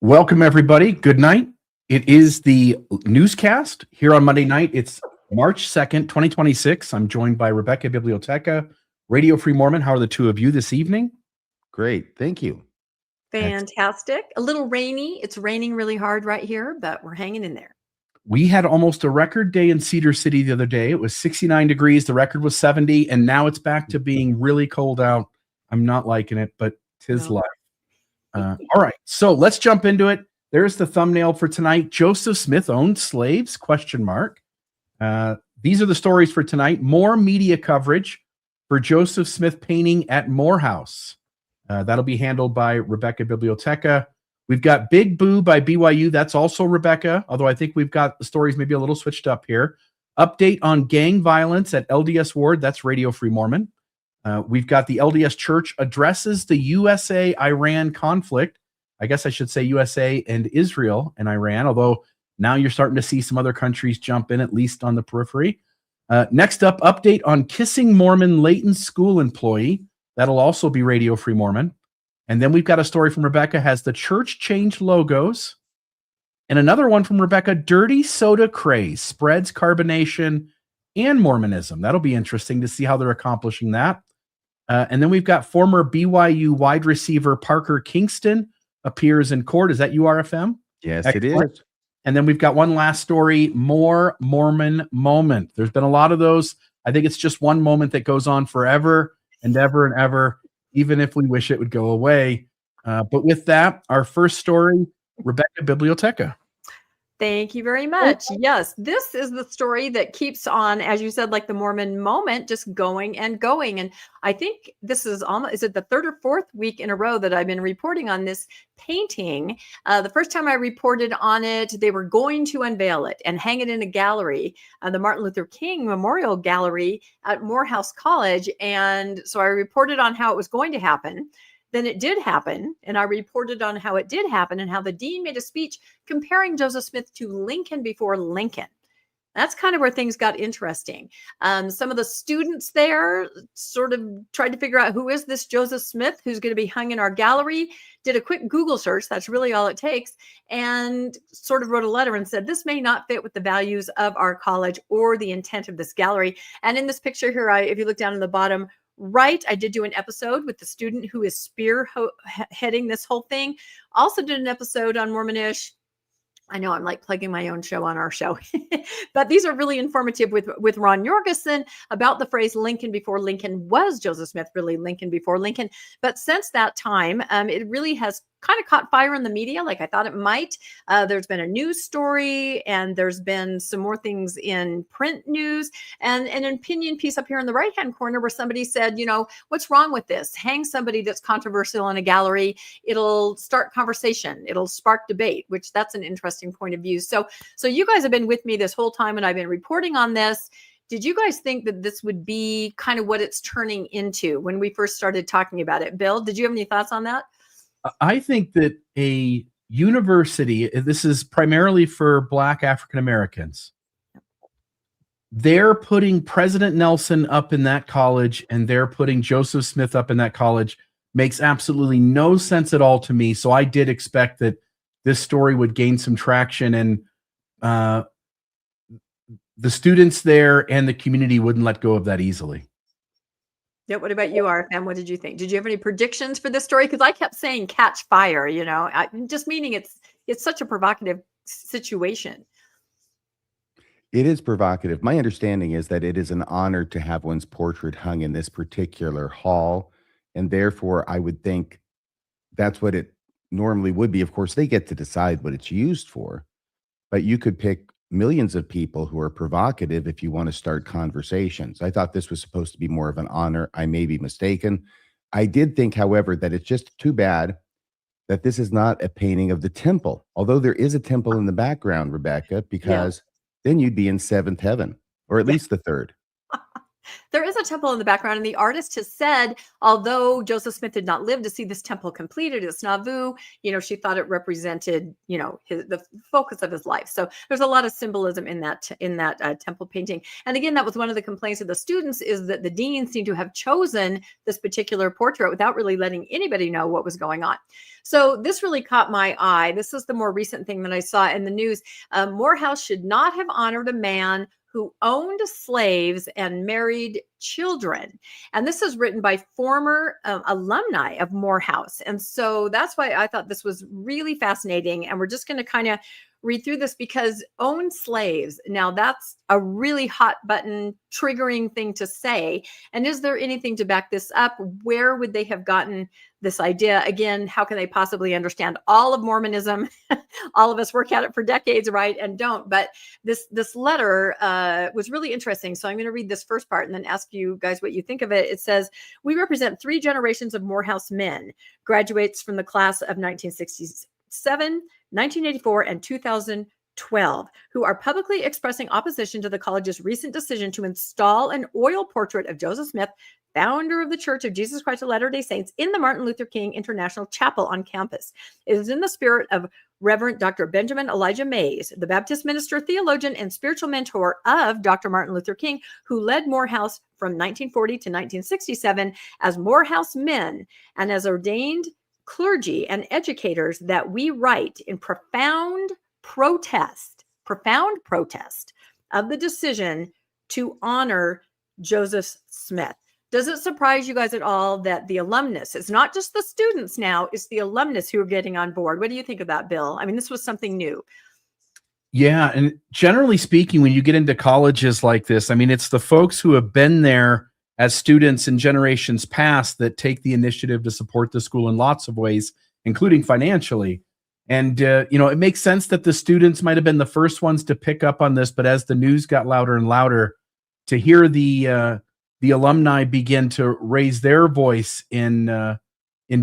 Welcome, everybody. Good night. It is the newscast here on Monday night. It's March 2nd, 2026. I'm joined by Rebecca Biblioteca, Radio Free Mormon. How are the two of you this evening? Great. Thank you. Fantastic. A little rainy. It's raining really hard right here, but we're hanging in there. We had almost a record day in Cedar City the other day. It was 69 degrees. The record was 70, and now it's back to being really cold out. I'm not liking it, but 'tis life. All right, so let's jump into it. There's the thumbnail for tonight. Joseph Smith owned slaves, ? These are the stories for tonight. More media coverage for Joseph Smith painting at Morehouse. That'll be handled by Rebecca Biblioteca. We've got Big Boo by BYU. That's also Rebecca, although I think we've got the stories maybe a little switched up here. Update on gang violence at LDS Ward. That's Radio Free Mormon. We've got the LDS Church addresses the USA-Iran conflict. I guess I should say USA and Israel and Iran, although now you're starting to see some other countries jump in, at least on the periphery. Next up, update on kissing Mormon Layton school employee. That'll also be Radio Free Mormon. And then we've got a story from Rebecca, has the church changed logos? And another one from Rebecca, dirty soda craze, spreads carbonation and Mormonism. That'll be interesting to see how they're accomplishing that. And then we've got former BYU wide receiver Parker Kingston appears in court. Is that URFM? Yes, Excellent. it is. And then we've got one last story, more Mormon moment. There's been a lot of those. I think it's just one moment that goes on forever and ever and ever, even if we wish it would go away. But with that, our first story, Rebecca Biblioteca. Thank you very much. Yes, this is the story that keeps on, as you said, like the Mormon moment, just going and going. And I think this is almost, is it the third or fourth week in a row that I've been reporting on this painting? The first time I reported on it, they were going to unveil it and hang it in a gallery, the Martin Luther King Memorial Gallery at Morehouse College. And so I reported on how it was going to happen. Then it did happen, and I reported on how it did happen and how the dean made a speech comparing Joseph Smith to Lincoln before Lincoln. That's kind of where things got interesting. Some of the students there sort of tried to figure out who is this Joseph Smith who's going to be hung in our gallery, did a quick Google search, that's really all it takes, and sort of wrote a letter and said, this may not fit with the values of our college or the intent of this gallery. And in this picture here, if you look down in the bottom right, I did do an episode with the student who is spearheading this whole thing. Also did an episode on Mormonish. I know I'm like plugging my own show on our show, but these are really informative with Ron Jorgensen about the phrase Lincoln before Lincoln. Was Joseph Smith really Lincoln before Lincoln? But since that time, it really has kind of caught fire in the media like I thought it might. There's been a news story, and there's been some more things in print news, and an opinion piece up here in the right-hand corner where somebody said, you know, what's wrong with this? Hang somebody that's controversial in a gallery. It'll start conversation. It'll spark debate, which that's an interesting point of view. So you guys have been with me this whole time, and I've been reporting on this. Did you guys think that this would be kind of what it's turning into when we first started talking about it? Bill, did you have any thoughts on that? I think that a university, this is primarily for Black African Americans, they're putting President Nelson up in that college and they're putting Joseph Smith up in that college makes absolutely no sense at all to me. So I did expect that this story would gain some traction, and the students there and the community wouldn't let go of that easily. Yeah. What about you, RFM? What did you think? Did you have any predictions for this story? Because I kept saying catch fire, you know, just meaning it's such a provocative situation. It is provocative. My understanding is that it is an honor to have one's portrait hung in this particular hall. And therefore, I would think that's what it normally would be. Of course, they get to decide what it's used for. But you could pick millions of people who are provocative if you want to start conversations. I thought this was supposed to be more of an honor. I may be mistaken. I did think, however, that it's just too bad that this is not a painting of the temple, although there is a temple in the background, Rebecca, because then you'd be in seventh heaven, or at least the third. There is a temple in the background, and the artist has said, although Joseph Smith did not live to see this temple completed, it's Nauvoo, she thought it represented, the focus of his life. So there's a lot of symbolism in that temple painting. And again, that was one of the complaints of the students, is that the dean seemed to have chosen this particular portrait without really letting anybody know what was going on. So this really caught my eye. This is the more recent thing that I saw in the news. Morehouse should not have honored a man who owned slaves and married children. And this is written by former alumni of Morehouse. And so that's why I thought this was really fascinating. And we're just going to kind of read through this, because own slaves, now that's a really hot button triggering thing to say. And is there anything to back this up? Where would they have gotten this idea? Again, how can they possibly understand all of Mormonism? All of us work at it for decades, right? And don't. But this letter was really interesting. So I'm going to read this first part and then ask you guys what you think of it. It says, "We represent 3 generations of Morehouse men, graduates from the class of 1967, 1984, and 2012, who are publicly expressing opposition to the college's recent decision to install an oil portrait of Joseph Smith, founder of the Church of Jesus Christ of Latter-day Saints, in the Martin Luther King International Chapel on campus. It is in the spirit of Reverend Dr. Benjamin Elijah Mays, the Baptist minister, theologian, and spiritual mentor of Dr. Martin Luther King, who led Morehouse from 1940 to 1967 as Morehouse men and as ordained clergy and educators, that we write in profound protest of the decision to honor Joseph Smith." Does it surprise you guys at all that the alumnus, it's not just the students now, it's the alumnus who are getting on board? What do you think of that, Bill? I mean, this was something new. Yeah. And generally speaking, when you get into colleges like this, I mean, it's the folks who have been there as students in generations past that take the initiative to support the school in lots of ways, including financially. And, it makes sense that the students might have been the first ones to pick up on this, but as the news got louder and louder, to hear the alumni begin to raise their voice in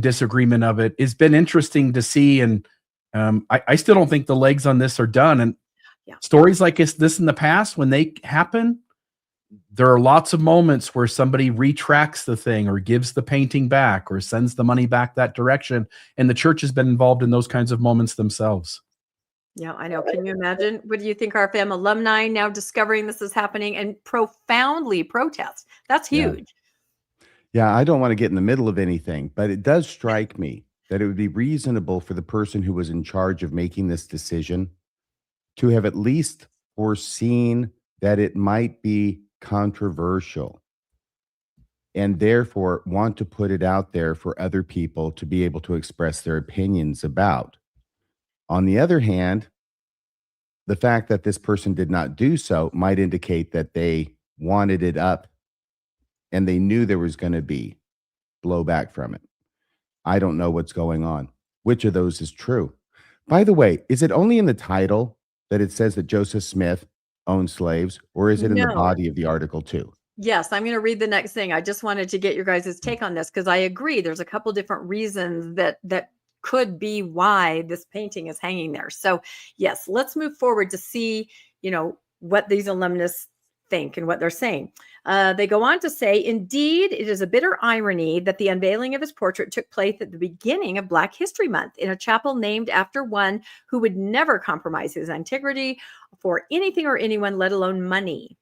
disagreement of it, has been interesting to see. And I still don't think the legs on this are done. And stories like this in the past, when they happen, there are lots of moments where somebody retracts the thing or gives the painting back or sends the money back that direction. And the church has been involved in those kinds of moments themselves. Yeah, I know. Can you imagine? What do you think, our fam alumni now discovering this is happening and profoundly protest? That's huge. Yeah, I don't want to get in the middle of anything, but it does strike me that it would be reasonable for the person who was in charge of making this decision to have at least foreseen that it might be controversial, and therefore want to put it out there for other people to be able to express their opinions about. On the other hand, the fact that this person did not do so might indicate that they wanted it up and they knew there was going to be blowback from it. I don't know what's going on. Which of those is true? By the way, is it only in the title that it says that Joseph Smith owned slaves, or is it in the body of the article too? Yes, I'm going to read the next thing. I just wanted to get your guys' take on this, because I agree there's a couple different reasons that could be why this painting is hanging there. So yes, let's move forward to see, what these alumnus think and what they're saying. They go on to say, "Indeed, it is a bitter irony that the unveiling of his portrait took place at the beginning of Black History Month in a chapel named after one who would never compromise his integrity for anything or anyone, let alone money."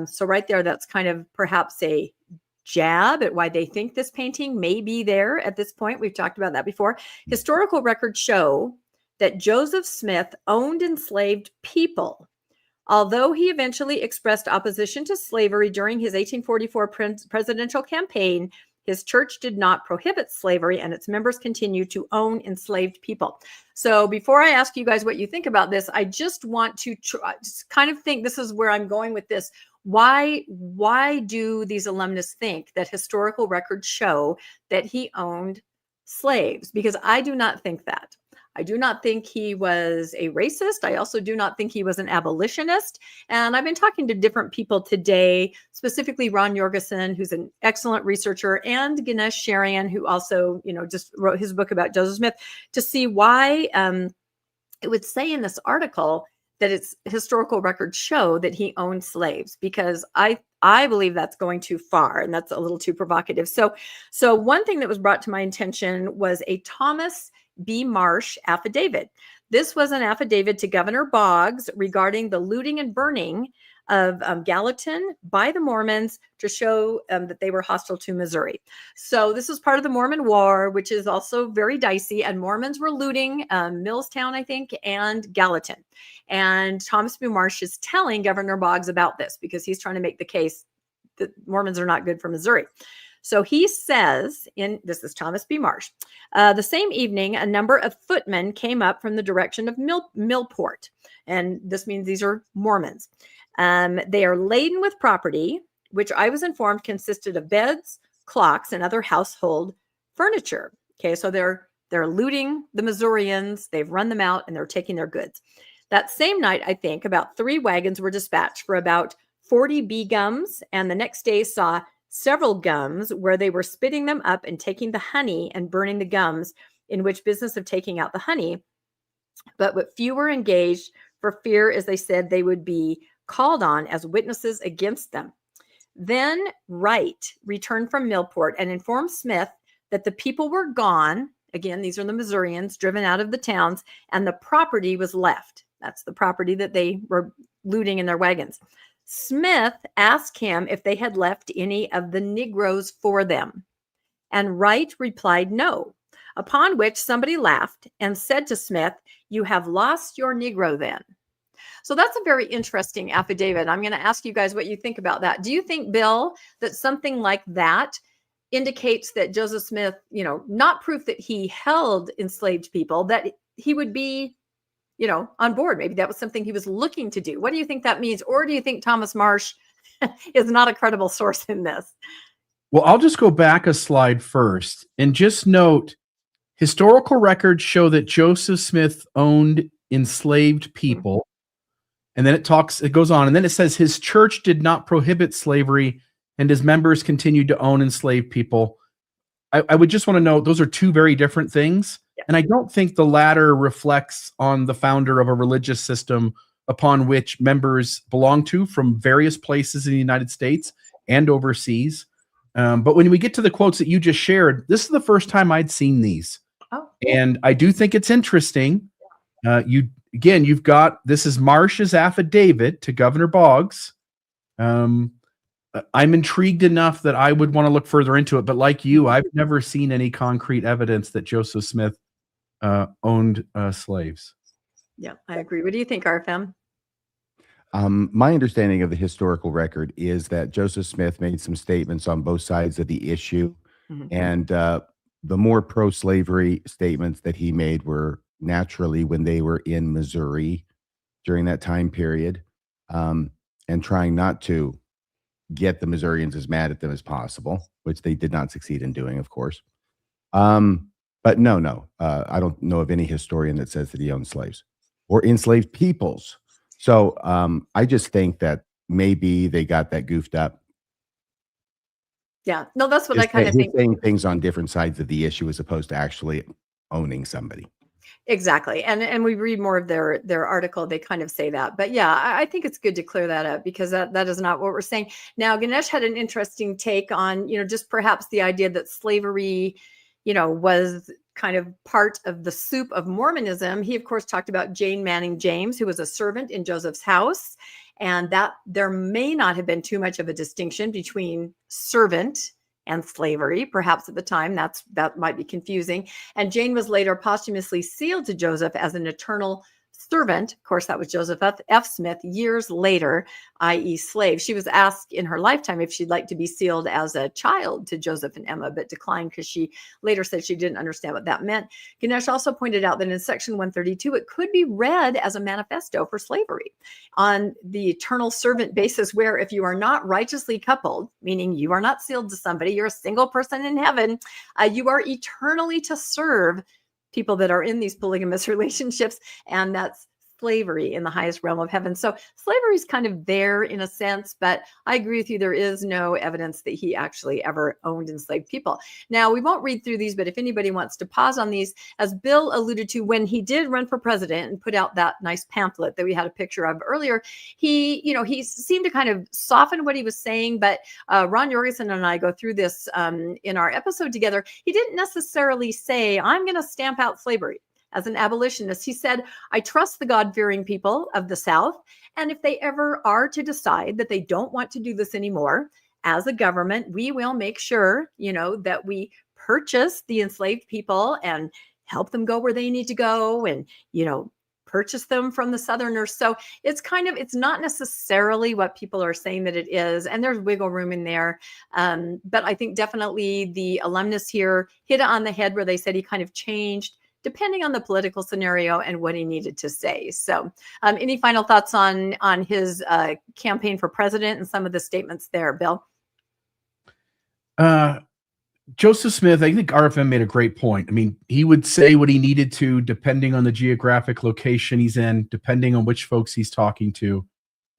So right there, that's kind of perhaps a jab at why they think this painting may be there at this point. We've talked about that before. Historical records show that Joseph Smith owned enslaved people. Although he eventually expressed opposition to slavery during his 1844 presidential campaign, his church did not prohibit slavery, and its members continue to own enslaved people. So before I ask you guys what you think about this, I just want to just kind of think, this is where I'm going with this. Why do these alumnus think that historical records show that he owned slaves? Because I do not think that. I do not think he was a racist. I also do not think he was an abolitionist. And I've been talking to different people today, specifically Ron Jorgensen, who's an excellent researcher, and Ganesh Sharian, who also, just wrote his book about Joseph Smith, to see why it would say in this article that its historical records show that he owned slaves. Because I I believe that's going too far, and that's a little too provocative. So one thing that was brought to my attention was a Thomas B. Marsh affidavit. This was an affidavit to Governor Boggs regarding the looting and burning of Gallatin by the Mormons to show that they were hostile to Missouri. So this was part of the Mormon War, which is also very dicey. And Mormons were looting Millstown, I think, and Gallatin. And Thomas B. Marsh is telling Governor Boggs about this because he's trying to make the case that Mormons are not good for Missouri. So he says, this is Thomas B. Marsh, the same evening, a number of footmen came up from the direction of Millport. And this means these are Mormons. They are laden with property, which I was informed consisted of beds, clocks, and other household furniture. Okay, so they're looting the Missourians. They've run them out and they're taking their goods. That same night, I think, about 3 wagons were dispatched for about 40 bee gums, and the next day saw several gums where they were spitting them up and taking the honey and burning the gums, in which business of taking out the honey. But few were engaged for fear, as they said, they would be called on as witnesses against them. Then Wright returned from Millport and informed Smith that the people were gone. Again, these are the Missourians driven out of the towns, and the property was left. That's the property that they were looting in their wagons. Smith asked him if they had left any of the Negroes for them, and Wright replied no, upon which somebody laughed and said to Smith, "You have lost your Negro then." So that's a very interesting affidavit. I'm going to ask you guys what you think about that. Do you think, Bill, that something like that indicates that Joseph Smith, not proof that he held enslaved people, that he would be, on board? Maybe that was something he was looking to do. What do you think that means? Or do you think Thomas Marsh is not a credible source in this? Well, I'll just go back a slide first and just note historical records show that Joseph Smith owned enslaved people. And then it goes on, and then it says his church did not prohibit slavery and his members continued to own enslaved people. I would just want to note those are two very different things. Yeah. And I don't think the latter reflects on the founder of a religious system upon which members belong to from various places in the United States and overseas. But when we get to the quotes that you just shared, this is the first time I'd seen these. Oh. And I do think it's interesting. You've got, this is Marsh's affidavit to Governor Boggs. I'm intrigued enough that I would want to look further into it. But like you, I've never seen any concrete evidence that Joseph Smith owned slaves. Yeah, I agree. What do you think, RFM? My understanding of the historical record is that Joseph Smith made some statements on both sides of the issue. Mm-hmm. And the more pro-slavery statements that he made were naturally when they were in Missouri during that time period, and trying not to get the Missourians as mad at them as possible, which they did not succeed in doing, of course. But no, I don't know of any historian that says that he owned slaves or enslaved peoples. So I just think that maybe they got that goofed up. Yeah, no, that's what I kind of think. Saying things on different sides of the issue as opposed to actually owning somebody. Exactly. And we read more of their article. They kind of say that. But yeah, I think it's good to clear that up because that is not what we're saying. Now, Ganesh had an interesting take on, just perhaps the idea that slavery, was kind of part of the soup of Mormonism. He, of course, talked about Jane Manning James, who was a servant in Joseph's house, and that there may not have been too much of a distinction between servant and slavery. Perhaps at the time that might be confusing. And Jane was later posthumously sealed to Joseph as an eternal servant. Of course, that was Joseph F. Smith years later, i.e. slave. She was asked in her lifetime if she'd like to be sealed as a child to Joseph and Emma, but declined because she later said she didn't understand what that meant. Ganesh also pointed out that in section 132, it could be read as a manifesto for slavery on the eternal servant basis, where if you are not righteously coupled, meaning you are not sealed to somebody, you're a single person in heaven, you are eternally to serve people that are in these polygamous relationships, and that's slavery in the highest realm of heaven. So slavery is kind of there in a sense, but I agree with you. There is no evidence that he actually ever owned enslaved people. Now, we won't read through these, but if anybody wants to pause on these, as Bill alluded to, when he did run for president and put out that nice pamphlet that we had a picture of earlier, he seemed to kind of soften what he was saying. But Ron Jorgensen and I go through this in our episode together. He didn't necessarily say, I'm going to stamp out slavery as an abolitionist. He said, I trust the God-fearing people of the South. And if they ever are to decide that they don't want to do this anymore, as a government, we will make sure, that we purchase the enslaved people and help them go where they need to go and, purchase them from the Southerners. So it's not necessarily what people are saying that it is. And there's wiggle room in there. But I think definitely the alumnus here hit it on the head where they said he kind of changed depending on the political scenario and what he needed to say. So any final thoughts on his campaign for president and some of the statements there, Bill? Joseph Smith, I think RFM made a great point. I mean, he would say what he needed to, depending on the geographic location he's in, depending on which folks he's talking to,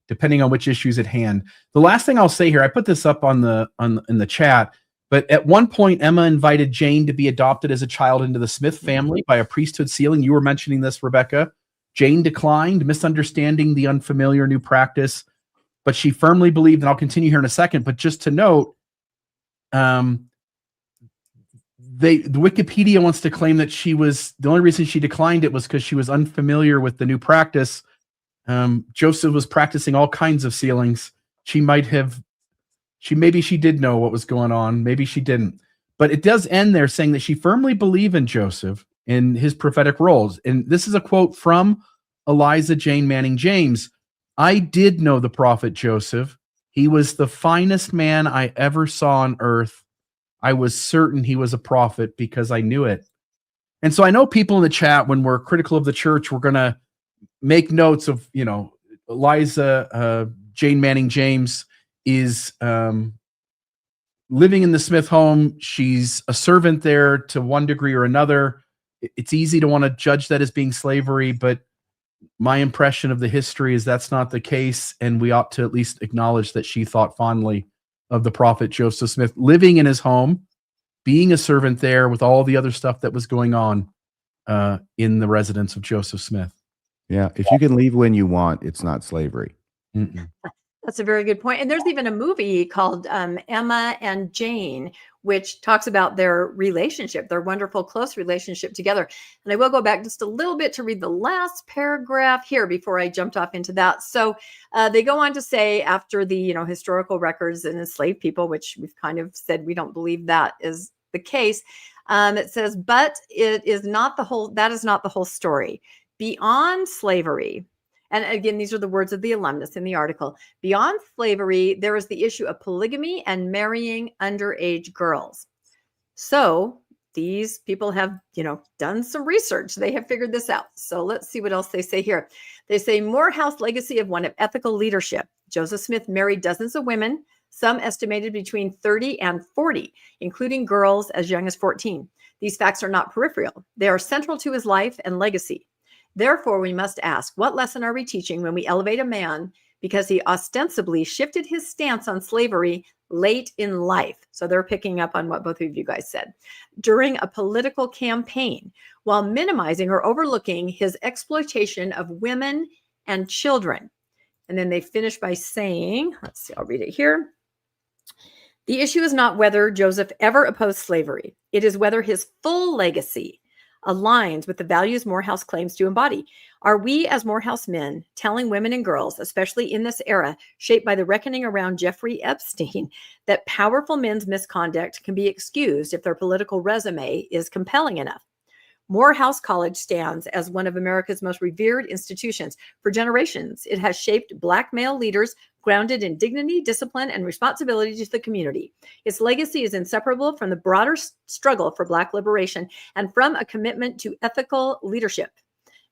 depending on which issues at hand. The last thing I'll say here, I put this up in the chat, but at one point, Emma invited Jane to be adopted as a child into the Smith family by a priesthood sealing. You were mentioning this, Rebecca. Jane declined, misunderstanding the unfamiliar new practice, but she firmly believed, and I'll continue here in a second, but just to note, the Wikipedia wants to claim that the only reason she declined it was because she was unfamiliar with the new practice. Joseph was practicing all kinds of sealings. Maybe she did know what was going on. Maybe she didn't. But it does end there saying that she firmly believed in Joseph in his prophetic roles. And this is a quote from Eliza Jane Manning James. I did know the prophet Joseph. He was the finest man I ever saw on earth. I was certain he was a prophet because I knew it. And so I know people in the chat, when we're critical of the church, we're going to make notes of, Eliza Jane Manning James is living in the Smith home. She's a servant there to one degree or another. It's easy to want to judge that as being slavery, but my impression of the history is that's not the case, and we ought to at least acknowledge that she thought fondly of the prophet Joseph Smith, living in his home, being a servant there with all the other stuff that was going on in the residence of Joseph Smith. Yeah, if you can leave when you want, it's not slavery. Mm-mm. That's a very good point. And there's even a movie called Emma and Jane, which talks about their relationship, their wonderful, close relationship together. And I will go back just a little bit to read the last paragraph here before I jumped off into that. So they go on to say, after the historical records and enslaved people, which we've kind of said we don't believe that is the case. It says, but that is not the whole story. Beyond slavery, and again, these are the words of the alumnus in the article. Beyond slavery, there is the issue of polygamy and marrying underage girls. So these people have, done some research. They have figured this out. So let's see what else they say here. They say Morehouse legacy of one of ethical leadership. Joseph Smith married dozens of women, some estimated between 30 and 40, including girls as young as 14. These facts are not peripheral. They are central to his life and legacy. Therefore, we must ask, what lesson are we teaching when we elevate a man because he ostensibly shifted his stance on slavery late in life? So they're picking up on what both of you guys said. During a political campaign, while minimizing or overlooking his exploitation of women and children. And then they finish by saying, let's see, I'll read it here. The issue is not whether Joseph ever opposed slavery. It is whether his full legacy aligns with the values Morehouse claims to embody. Are we as Morehouse men telling women and girls, especially in this era shaped by the reckoning around Jeffrey Epstein, that powerful men's misconduct can be excused if their political resume is compelling enough? Morehouse College stands as one of America's most revered institutions. For generations, it has shaped Black male leaders grounded in dignity, discipline, and responsibility to the community. Its legacy is inseparable from the broader struggle for Black liberation and from a commitment to ethical leadership.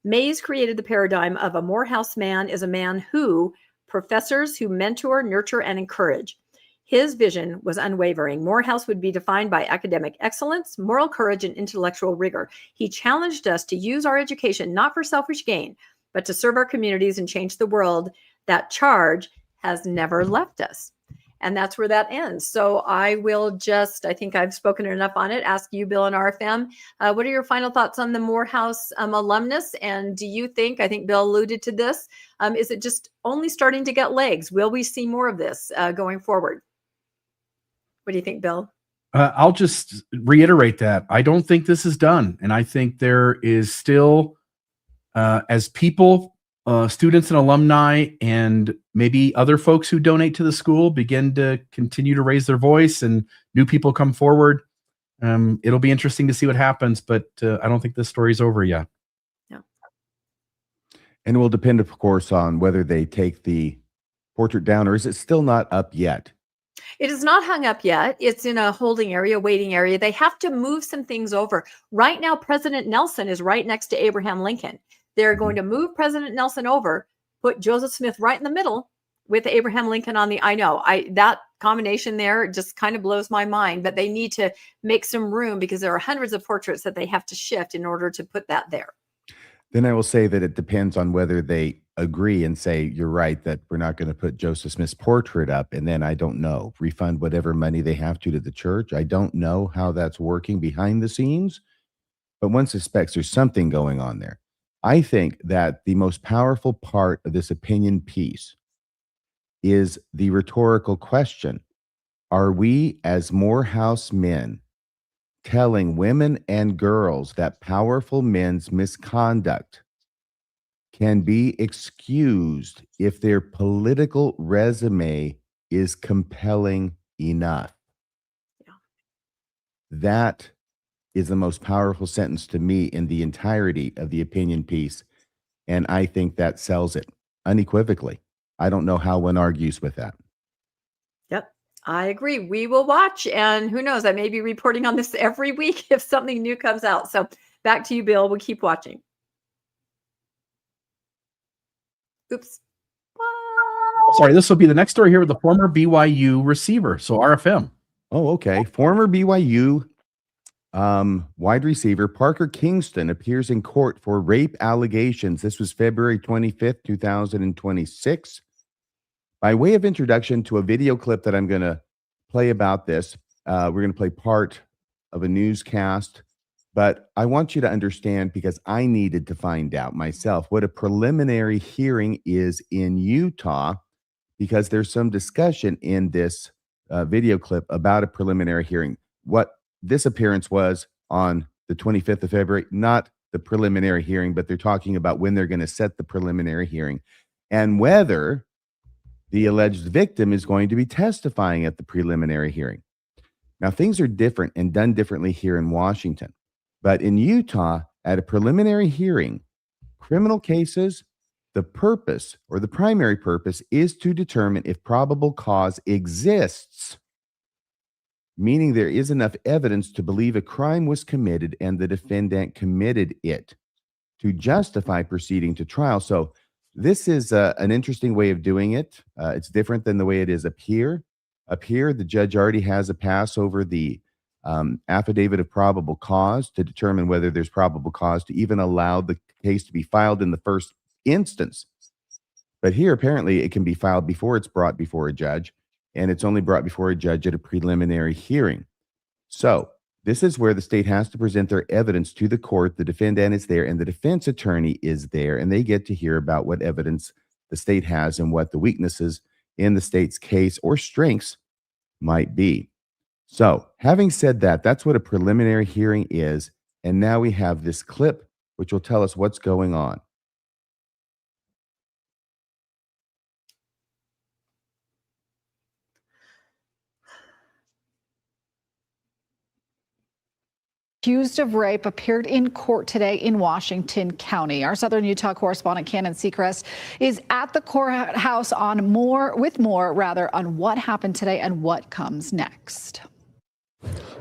Mays created the paradigm of a Morehouse man is a man who professors who mentor, nurture, and encourage. His vision was unwavering. Morehouse would be defined by academic excellence, moral courage, and intellectual rigor. He challenged us to use our education not for selfish gain, but to serve our communities and change the world. That charge has never left us. And that's where that ends. So I will just, I think I've spoken enough on it, ask you, Bill and RFM, what are your final thoughts on the Morehouse alumnus? And do you think, I think Bill alluded to this, is it just only starting to get legs? Will we see more of this going forward? What do you think, Bill? I'll just reiterate that. I don't think this is done. And I think there is still, as people, students and alumni, and maybe other folks who donate to the school begin to continue to raise their voice and new people come forward, it'll be interesting to see what happens, but I don't think this story's over yet. No. And it will depend, of course, on whether they take the portrait down, or is it still not up yet? It is not hung up yet. It's in a holding area, waiting area. They have to move some things over. Right now, President Nelson is right next to Abraham Lincoln. They're going to move President Nelson over, put Joseph Smith right in the middle with Abraham Lincoln on the, that combination there just kind of blows my mind, but they need to make some room because there are hundreds of portraits that they have to shift in order to put that there. Then I will say that it depends on whether they agree and say, you're right, that we're not going to put Joseph Smith's portrait up. And then I don't know, refund whatever money they have to the church. I don't know how that's working behind the scenes, but one suspects there's something going on there. I think that the most powerful part of this opinion piece is the rhetorical question. Are we, as Morehouse men, telling women and girls that powerful men's misconduct can be excused if their political resume is compelling enough? Yeah. That is the most powerful sentence to me in the entirety of the opinion piece. And I think that sells it unequivocally. I don't know how one argues with that. Yep, I agree. We will watch. And who knows, I may be reporting on this every week if something new comes out. So back to you, Bill. We'll keep watching. Oops. Sorry, this will be the next story here with the former BYU receiver. So RFM. Oh, okay. Former BYU wide receiver Parker Kingston appears in court for rape allegations. This was February 25th, 2026. By way of introduction to a video clip that I'm going to play about this, we're going to play part of a newscast, but I want you to understand, because I needed to find out myself, what a preliminary hearing is in Utah, because there's some discussion in this video clip about a preliminary hearing. What this appearance was on the 25th of February, not the preliminary hearing, but they're talking about when they're going to set the preliminary hearing and whether the alleged victim is going to be testifying at the preliminary hearing. Now, things are different and done differently here in Washington, but in Utah, at a preliminary hearing, criminal cases, the purpose or the primary purpose is to determine if probable cause exists, meaning there is enough evidence to believe a crime was committed and the defendant committed it to justify proceeding to trial. So this is an interesting way of doing it. It's different than the way it is up here. Up here, the judge already has a pass over the affidavit of probable cause to determine whether there's probable cause to even allow the case to be filed in the first instance. But here, apparently, it can be filed before it's brought before a judge, and it's only brought before a judge at a preliminary hearing. So this is where the state has to present their evidence to the court. The defendant is there, and the defense attorney is there, and they get to hear about what evidence the state has and what the weaknesses in the state's case or strengths might be. So having said that, that's what a preliminary hearing is. And now we have this clip, which will tell us what's going on. Accused of rape appeared in court today in Washington County. Our Southern Utah correspondent Cannon Seacrest is at the courthouse on more on what happened today and what comes next.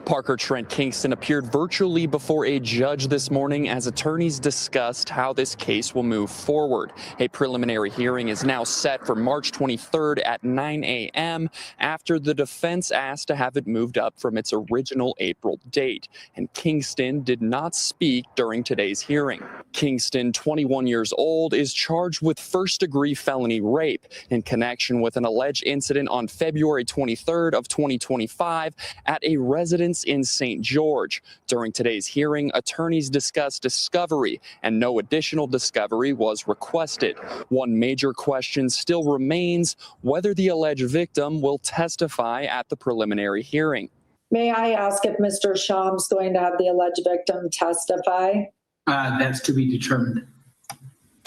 Parker Trent Kingston appeared virtually before a judge this morning as attorneys discussed how this case will move forward. A preliminary hearing is now set for March 23rd at 9 a.m. after the defense asked to have it moved up from its original April date. And Kingston did not speak during today's hearing. Kingston, 21 years old, is charged with first-degree felony rape in connection with an alleged incident on February 23rd of 2025 at a residence in St. George. During today's hearing, attorneys discussed discovery, and no additional discovery was requested. One major question still remains whether the alleged victim will testify at the preliminary hearing. May I ask if Mr. Sham's going to have the alleged victim testify? That's to be determined.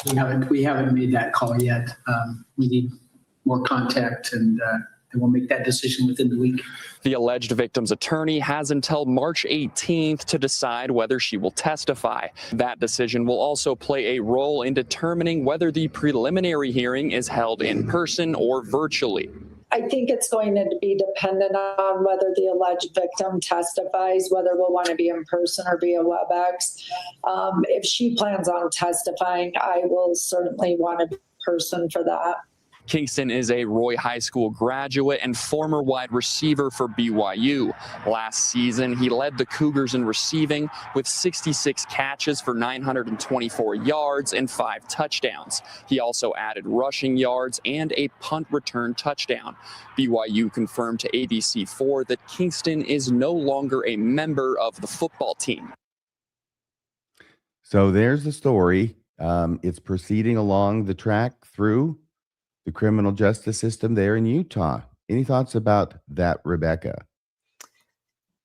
We haven't made that call yet. We need more contact, and we'll make that decision within the week. The alleged victim's attorney has until March 18th to decide whether she will testify. That decision will also play a role in determining whether the preliminary hearing is held in person or virtually. I think it's going to be dependent on whether the alleged victim testifies, whether we'll want to be in person or via WebEx. If she plans on testifying, I will certainly want to be in person for that. Kingston is a Roy High School graduate and former wide receiver for BYU. Last season, he led the Cougars in receiving with 66 catches for 924 yards and 5 touchdowns. He also added rushing yards and a punt return touchdown. BYU confirmed to ABC4 that Kingston is no longer a member of the football team. So there's the story. It's proceeding along the track through the criminal justice system there in Utah. Any thoughts about that, Rebecca?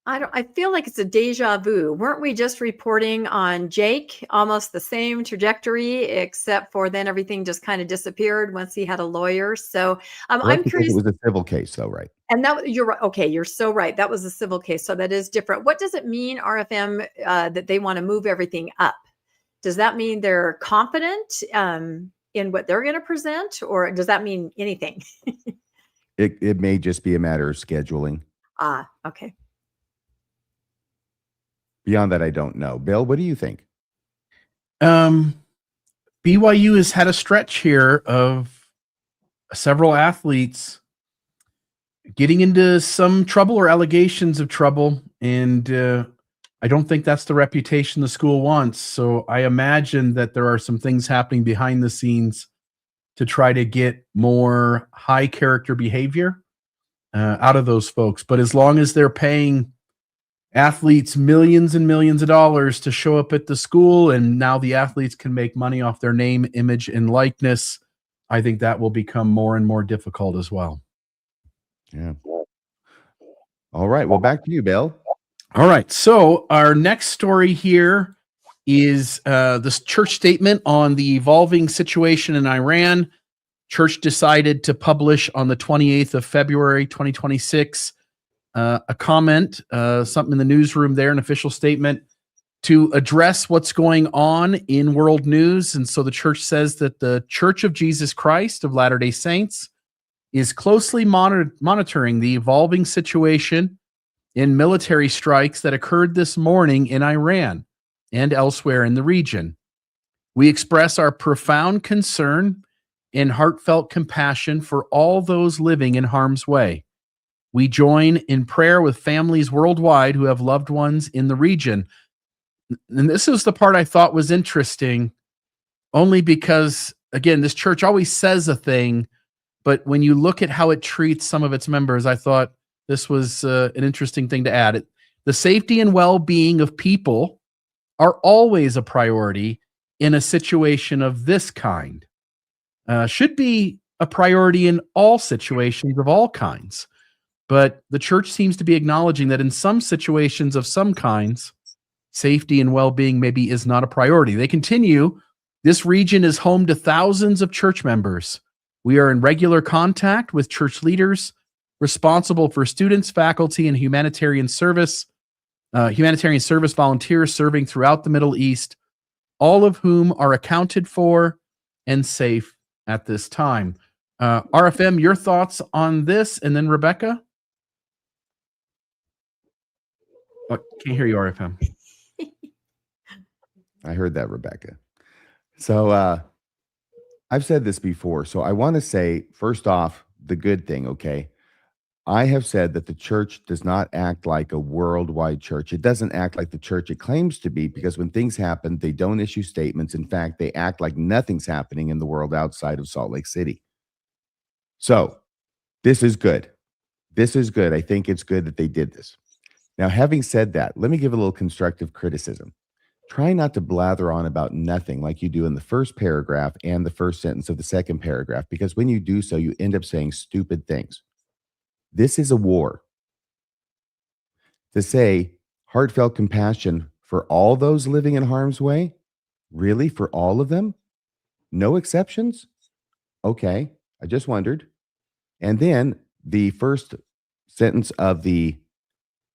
I feel like it's a deja vu. Weren't we just reporting on Jake? Almost the same trajectory, except for then everything just kind of disappeared once he had a lawyer. So I'm curious. It was a civil case, though, right? And you're right. Okay, you're so right. That was a civil case, so that is different. What does it mean, RFM, that they want to move everything up? Does that mean they're confident in what they're going to present, or does that mean anything? It may just be a matter of scheduling. Okay. Beyond that, I don't know. Bill, what do you think? BYU has had a stretch here of several athletes getting into some trouble or allegations of trouble, and I don't think that's the reputation the school wants. So I imagine that there are some things happening behind the scenes to try to get more high character behavior out of those folks. But as long as they're paying athletes millions and millions of dollars to show up at the school, and now the athletes can make money off their name, image, and likeness, I think that will become more and more difficult as well. Yeah. All right. Well, back to you, Bill. All right. So our next story here is this church statement on the evolving situation in Iran. Church decided to publish on the 28th of February, 2026, a comment, something in the newsroom there, an official statement to address what's going on in world news. And so the church says that the Church of Jesus Christ of Latter-day Saints is closely monitoring the evolving situation in military strikes that occurred this morning in Iran and elsewhere in the region. We express our profound concern and heartfelt compassion for all those living in harm's way. We join in prayer with families worldwide who have loved ones in the region. And this is the part I thought was interesting, only because, again, this church always says a thing, but when you look at how it treats some of its members, I thought this was an interesting thing to add. The safety and well-being of people are always a priority in a situation of this kind. Should be a priority in all situations of all kinds. But the church seems to be acknowledging that in some situations of some kinds, safety and well-being maybe is not a priority. They continue, this region is home to thousands of church members. We are in regular contact with church leaders responsible for students, faculty, and humanitarian service volunteers serving throughout the Middle East, all of whom are accounted for and safe at this time. RFM, your thoughts on this, and then Rebecca? Oh, can't hear you, RFM. I heard that, Rebecca. So I've said this before. So I want to say, first off, the good thing, okay? I have said that the church does not act like a worldwide church. It doesn't act like the church it claims to be, because when things happen, they don't issue statements. In fact, they act like nothing's happening in the world outside of Salt Lake City. So this is good. This is good. I think it's good that they did this. Now, having said that, let me give a little constructive criticism. Try not to blather on about nothing like you do in the first paragraph and the first sentence of the second paragraph, because when you do so, you end up saying stupid things. This is a war. To say heartfelt compassion for all those living in harm's way? Really? For all of them? No exceptions? Okay, I just wondered. And then the first sentence of the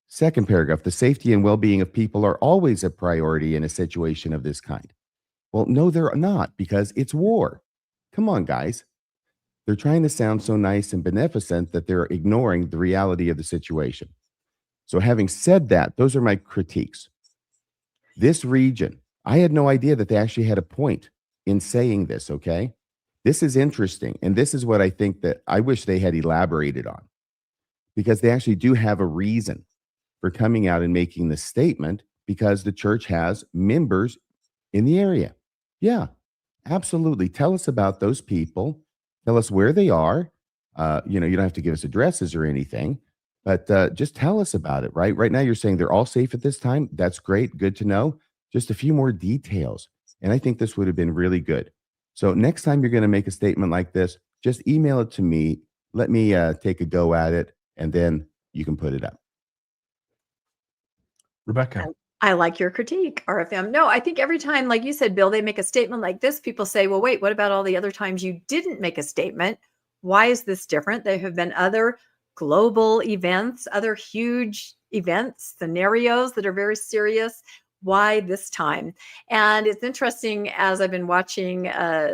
second paragraph, the safety and well-being of people are always a priority in a situation of this kind. Well, no, they're not, because it's war. Come on, guys. They're trying to sound so nice and beneficent that they're ignoring the reality of the situation. So having said that, those are my critiques. This region, I had no idea that they actually had a point in saying this, okay? This is interesting, and this is what I think that I wish they had elaborated on, because they actually do have a reason for coming out and making this statement, because the church has members in the area. Yeah, absolutely. Tell us about those people. Tell us where they are. You don't have to give us addresses or anything, but just tell us about it, right? Right now, you're saying they're all safe at this time. That's great. Good to know. Just a few more details. And I think this would have been really good. So next time you're going to make a statement like this, just email it to me. Let me take a go at it, and then you can put it up. Rebecca. I like your critique, RFM. No, I think every time, like you said, Bill, they make a statement like this, people say, well, wait, what about all the other times you didn't make a statement? Why is this different? There have been other global events, other huge events, scenarios that are very serious. Why this time? And it's interesting, as I've been watching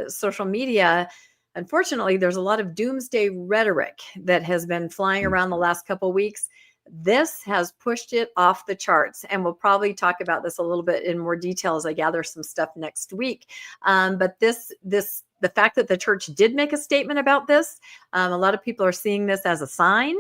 social media, unfortunately, there's a lot of doomsday rhetoric that has been flying around the last couple of weeks. This has pushed it off the charts, and we'll probably talk about this a little bit in more detail as I gather some stuff next week. But the fact that the church did make a statement about this, a lot of people are seeing this as a sign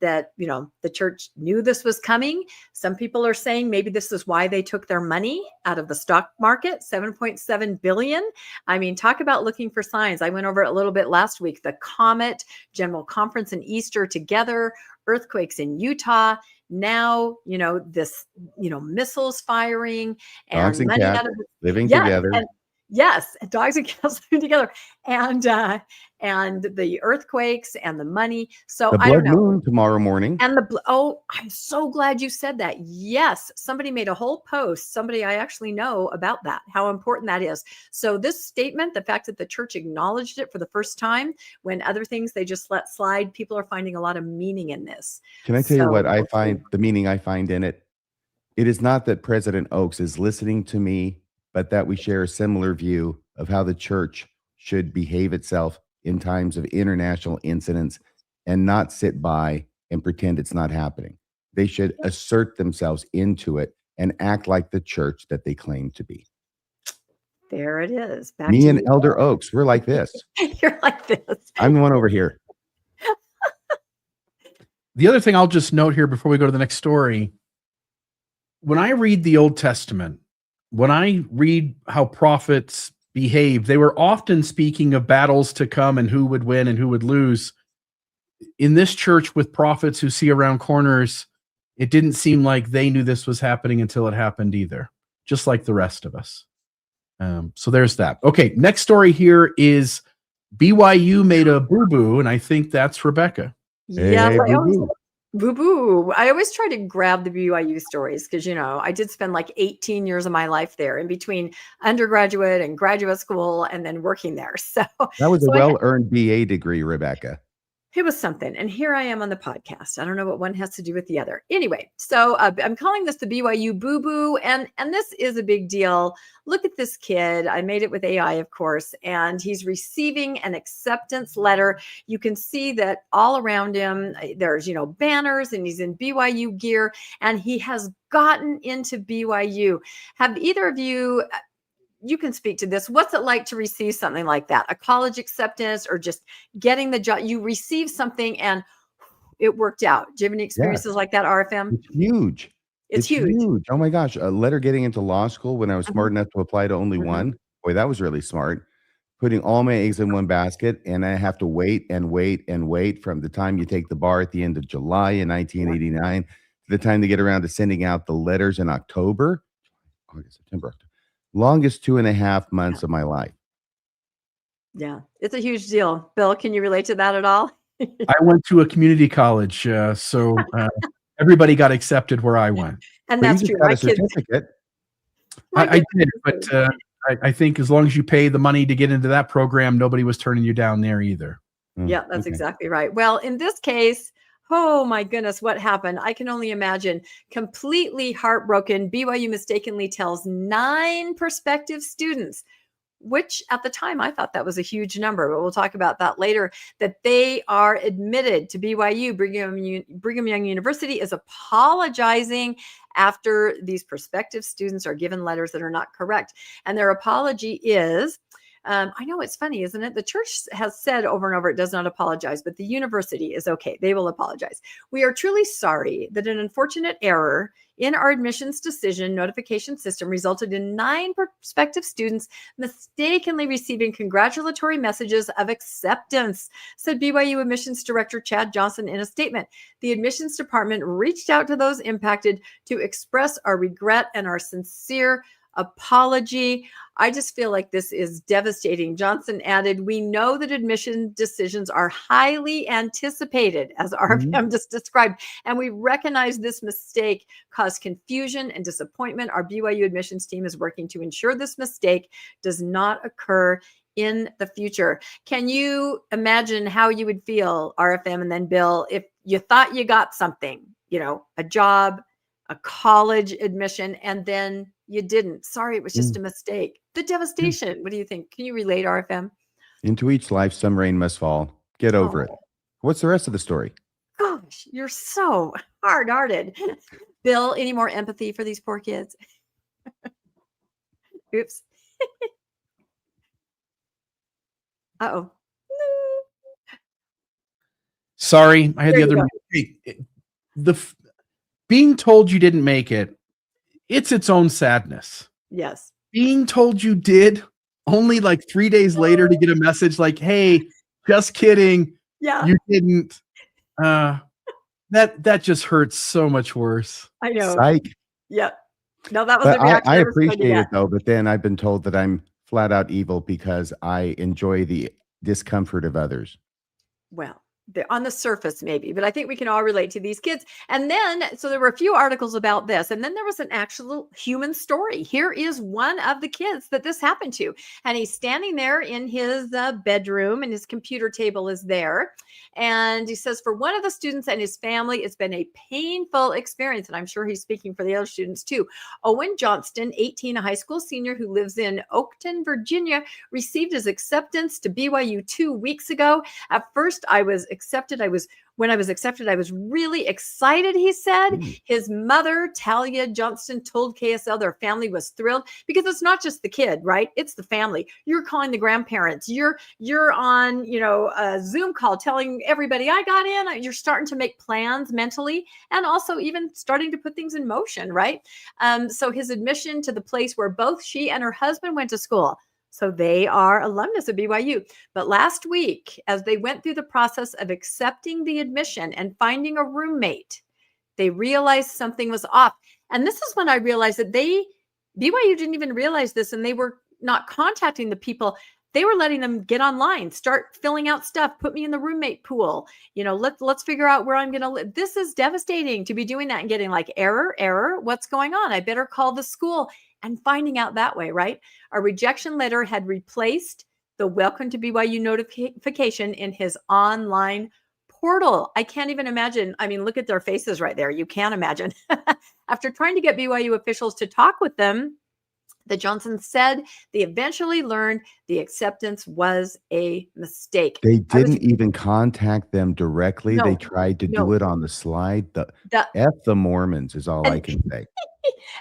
that, the church knew this was coming. Some people are saying maybe this is why they took their money out of the stock market, $7.7 billion. I mean, talk about looking for signs. I went over it a little bit last week. The Comet, General Conference and Easter together, earthquakes in Utah. Now, this, missiles firing and Dogs and money cats out of living together. Yes, dogs and cats living together, and the earthquakes and the money. So The I don't blood know. moon tomorrow morning. And I'm so glad you said that. Yes, somebody made a whole post, somebody I actually know, about that, how important that is. So this statement, the fact that the church acknowledged it for the first time, when other things they just let slide, people are finding a lot of meaning in this. Can I tell you what I So- find, the meaning I find in it? It is not that President Oaks is listening to me, but that we share a similar view of how the church should behave itself in times of international incidents and not sit by and pretend it's not happening. They should assert themselves into it and act like the church that they claim to be. There it is. Back Me to and you. Elder Oaks, we're like this. You're like this. I'm the one over here. The other thing I'll just note here before we go to the next story, when I read the Old Testament, when I read how prophets behave, they were often speaking of battles to come and who would win and who would lose. In this church with prophets who see around corners, it didn't seem like they knew this was happening until it happened either, just like the rest of us. So there's that. Okay, next story here is BYU made a boo-boo, and I think that's Rebecca. Yeah, Hey, boo-boo. Boo-boo. I always try to grab the BYU stories because, I did spend like 18 years of my life there, in between undergraduate and graduate school and then working there. So That was a so well-earned BA degree, Rebecca. it was something. And here I am on the podcast. I don't know what one has to do with the other. Anyway, so I'm calling this the BYU boo-boo. And this is a big deal. Look at this kid. I made it with AI, of course, and he's receiving an acceptance letter. You can see that all around him, there's, banners, and he's in BYU gear, and he has gotten into BYU. Have either of you, you can speak to this. What's it like to receive something like that? A college acceptance, or just getting the job? You receive something and it worked out. Do you have any experiences like that, RFM? It's huge. It's huge. Oh my gosh. A letter getting into law school when I was smart enough to apply to only one. Boy, that was really smart. Putting all my eggs in one basket, and I have to wait and wait and wait from the time you take the bar at the end of July in 1989 to the time they get around to sending out the letters in October, August, September, October. Longest 2.5 months of my life. Yeah, it's a huge deal. Bill, can you relate to that at all? I went to a community college, so everybody got accepted where I went. And But you that's just true. got My a kids, certificate. I did, but I think as long as you pay the money to get into that program, nobody was turning you down there either. yeah, that's Okay. exactly right. Well, in this case, oh my goodness, what happened? I can only imagine. Completely heartbroken, BYU mistakenly tells 9 prospective students, which at the time I thought that was a huge number, but we'll talk about that later, that they are admitted to BYU. Brigham Young University is apologizing after these prospective students are given letters that are not correct. And their apology is, I know it's funny, isn't it? The church has said over and over it does not apologize, but the university is okay. They will apologize. We are truly sorry that an unfortunate error in our admissions decision notification system resulted in 9 prospective students mistakenly receiving congratulatory messages of acceptance, said BYU admissions director Chad Johnson in a statement. The admissions department reached out to those impacted to express our regret and our sincere apology. I just feel like this is devastating. Johnson added, we know that admission decisions are highly anticipated, as RFM just described, and we recognize this mistake caused confusion and disappointment. Our BYU admissions team is working to ensure this mistake does not occur in the future. Can you imagine how you would feel, RFM and then Bill, if you thought you got something, a job, a college admission, and then you didn't? Sorry, it was just a mistake. The devastation. What do you think? Can you relate, RFM? Into each life, some rain must fall. Get over it. What's the rest of the story? Gosh, you're so hard-hearted. Bill, any more empathy for these poor kids? Oops. Uh-oh. Sorry, I had There the you other. Hey, being told you didn't make it, it's its own sadness. Yes. Being told you did, only like 3 days later to get a message like, "Hey, just kidding, Yeah, you didn't." That just hurts so much worse. I know. Psych. Yep. No, that was the But reaction I I was going to appreciate get. it though, but then I've been told that I'm flat out evil because I enjoy the discomfort of others. Well, they're on the surface maybe, but I think we can all relate to these kids. And then, so there were a few articles about this, and then there was an actual human story. Here is one of the kids that this happened to, and he's standing there in his bedroom, and his computer table is there. And he says, for one of the students and his family, it's been a painful experience. And I'm sure he's speaking for the other students too. Owen Johnston, 18, a high school senior who lives in Oakton, Virginia, received his acceptance to BYU 2 weeks ago. At first, when I was accepted, I was really excited, he said. His mother, Talia Johnston, told KSL their family was thrilled because it's not just the kid, right? It's the family. You're calling the grandparents. You're on, a Zoom call telling everybody I got in. You're starting to make plans mentally and also even starting to put things in motion, right? So his admission to the place where both she and her husband went to school. So they are alumnus of BYU. But last week, as they went through the process of accepting the admission and finding a roommate, they realized something was off. And this is when I realized that BYU didn't even realize this, and they were not contacting the people. They were letting them get online, start filling out stuff, put me in the roommate pool. Let's figure out where I'm going to live. This is devastating to be doing that and getting like error, what's going on? I better call the school. And finding out that way, right? A rejection letter had replaced the welcome to BYU notification in his online portal. I can't even imagine. I mean, look at their faces right there. You can't imagine. After trying to get BYU officials to talk with them, the Johnsons said they eventually learned the acceptance was a mistake. They didn't even contact them directly. No, they tried to do it on the slide. F the Mormons is all I can say.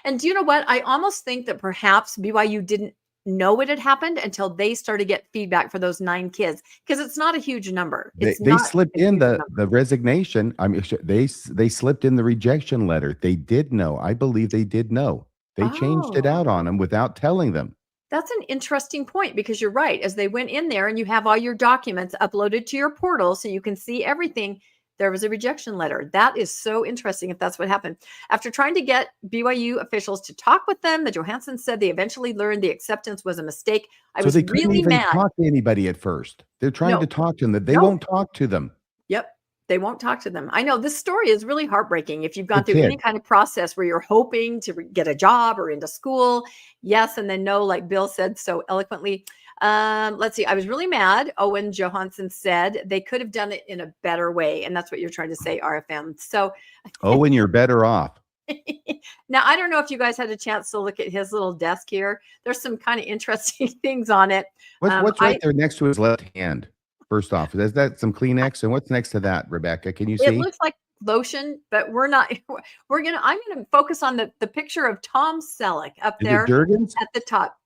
And do you know what? I almost think that perhaps BYU didn't know it had happened until they started to get feedback for those 9 kids, because it's not a huge number. They, It's they not slipped a in huge the number. the resignation. I mean, they slipped in the rejection letter. They did know. I believe they did know. They changed it Oh. out on them without telling them. That's an interesting point, because you're right. As they went in there and you have all your documents uploaded to your portal so you can see everything, there was a rejection letter. That is so interesting if that's what happened. After trying to get BYU officials to talk with them, the Johansons said they eventually learned the acceptance was a mistake. I So was they couldn't really even mad. talk to anybody at first. They're trying No. to talk to them. They No. won't talk to them. Yep. They won't talk to them. I know this story is really heartbreaking. If you've gone The through any kid. kind of process where you're hoping to get a job or into school, yes, and then no, like Bill said so eloquently. Let's see. I was really mad. Owen Johansson said they could have done it in a better way. And that's what you're trying to say, RFM. So Oh, and you're better off. now, I don't know if you guys had a chance to look at his little desk here. There's some kind of interesting things on it. What's right there next to his left hand? First off, is that some Kleenex? And what's next to that, Rebecca? Can you It see? looks like lotion, but I'm gonna focus on the picture of Tom Selleck up Is there it Jergens? at the top.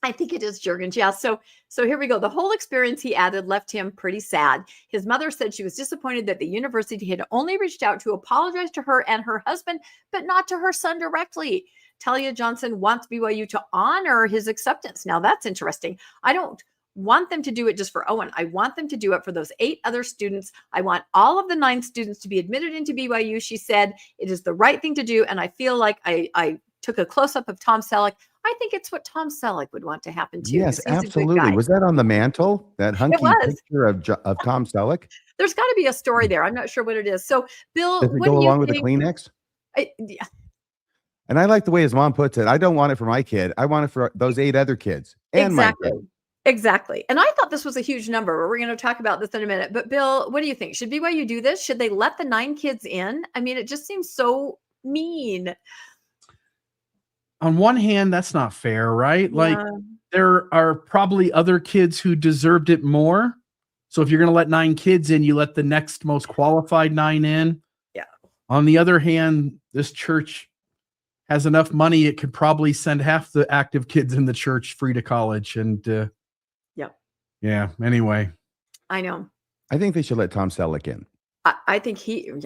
I think it is Jergens. Yeah. So here we go. The whole experience, he added, left him pretty sad. His mother said she was disappointed that the university had only reached out to apologize to her and her husband, but not to her son directly. Talia Johnson wants BYU to honor his acceptance. Now that's interesting. I don't want them to do it just for Owen. I want them to do it for those 8 other students. I want all of the 9 students to be admitted into BYU. She said it is the right thing to do. And I feel like I took a close-up of Tom Selleck. I think it's what Tom Selleck would want to happen too. Yes, 'cause he's a good absolutely. guy. Was that on the mantle? That hunky was. picture of Tom Selleck? There's got to be a story there. I'm not sure what it is. So, Bill, Does it what go do you along with the think? Kleenex? Yeah, And I like the way his mom puts it. I don't want it for my kid. I want it for those 8 other kids and my exactly. kid. Exactly. And I thought this was a huge number. We're going to talk about this in a minute. But Bill, what do you think? Should BYU do this? Should they let the 9 kids in? I mean, it just seems so mean. On one hand, that's not fair, right? Like, Yeah. there are probably other kids who deserved it more. So if you're going to let 9 kids in, you let the next most qualified 9 in. Yeah. On the other hand, this church has enough money, it could probably send half the active kids in the church free to college. And yeah, anyway. I know. I think they should let Tom Selleck in. I think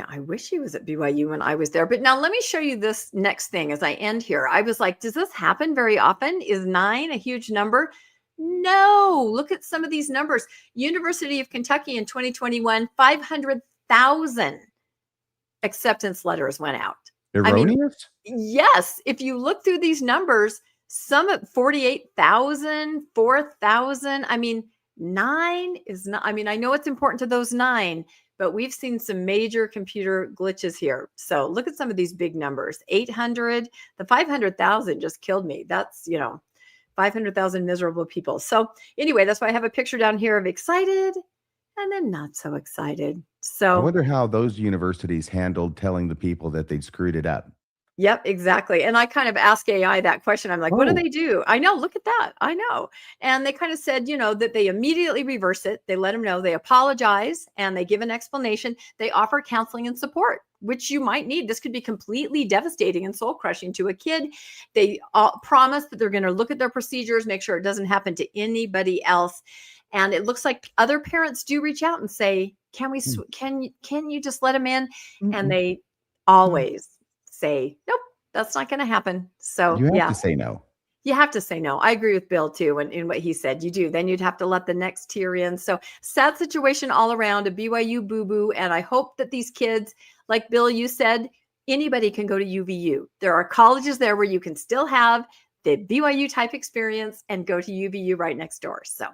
I wish he was at BYU when I was there. But now let me show you this next thing as I end here. I was like, does this happen very often? Is 9 a huge number? No. Look at some of these numbers. University of Kentucky in 2021, 500,000 acceptance letters went out. Erroneous? Yes. If you look through these numbers, some at 48,000, 4,000. I mean, 9 is not, I mean, I know it's important to those 9, but we've seen some major computer glitches here. So look at some of these big numbers. 800, the 500,000 just killed me. That's, 500,000 miserable people. So anyway, that's why I have a picture down here of excited and then not so excited. I So wonder how those universities handled telling the people that they'd screwed it up. yep, exactly. And I kind of asked AI that question. I'm like, what do Oh. they do? I know, look at that. I know. And they kind of said, that they immediately reverse it. They let them know, they apologize and they give an explanation. They offer counseling and support, which you might need. This could be completely devastating and soul crushing to a kid. They promise that they're going to look at their procedures, make sure it doesn't happen to anybody else. And it looks like other parents do reach out and say, can you just let them in? And they always say, nope, that's not going to happen. So You have yeah, to say no. you have to say no. I agree with Bill too. And in what he said, you do, then you'd have to let the next tier in. So sad situation all around, a BYU boo-boo. And I hope that these kids, like Bill, you said, anybody can go to UVU. There are colleges there where you can still have the BYU type experience and go to UVU right next door. So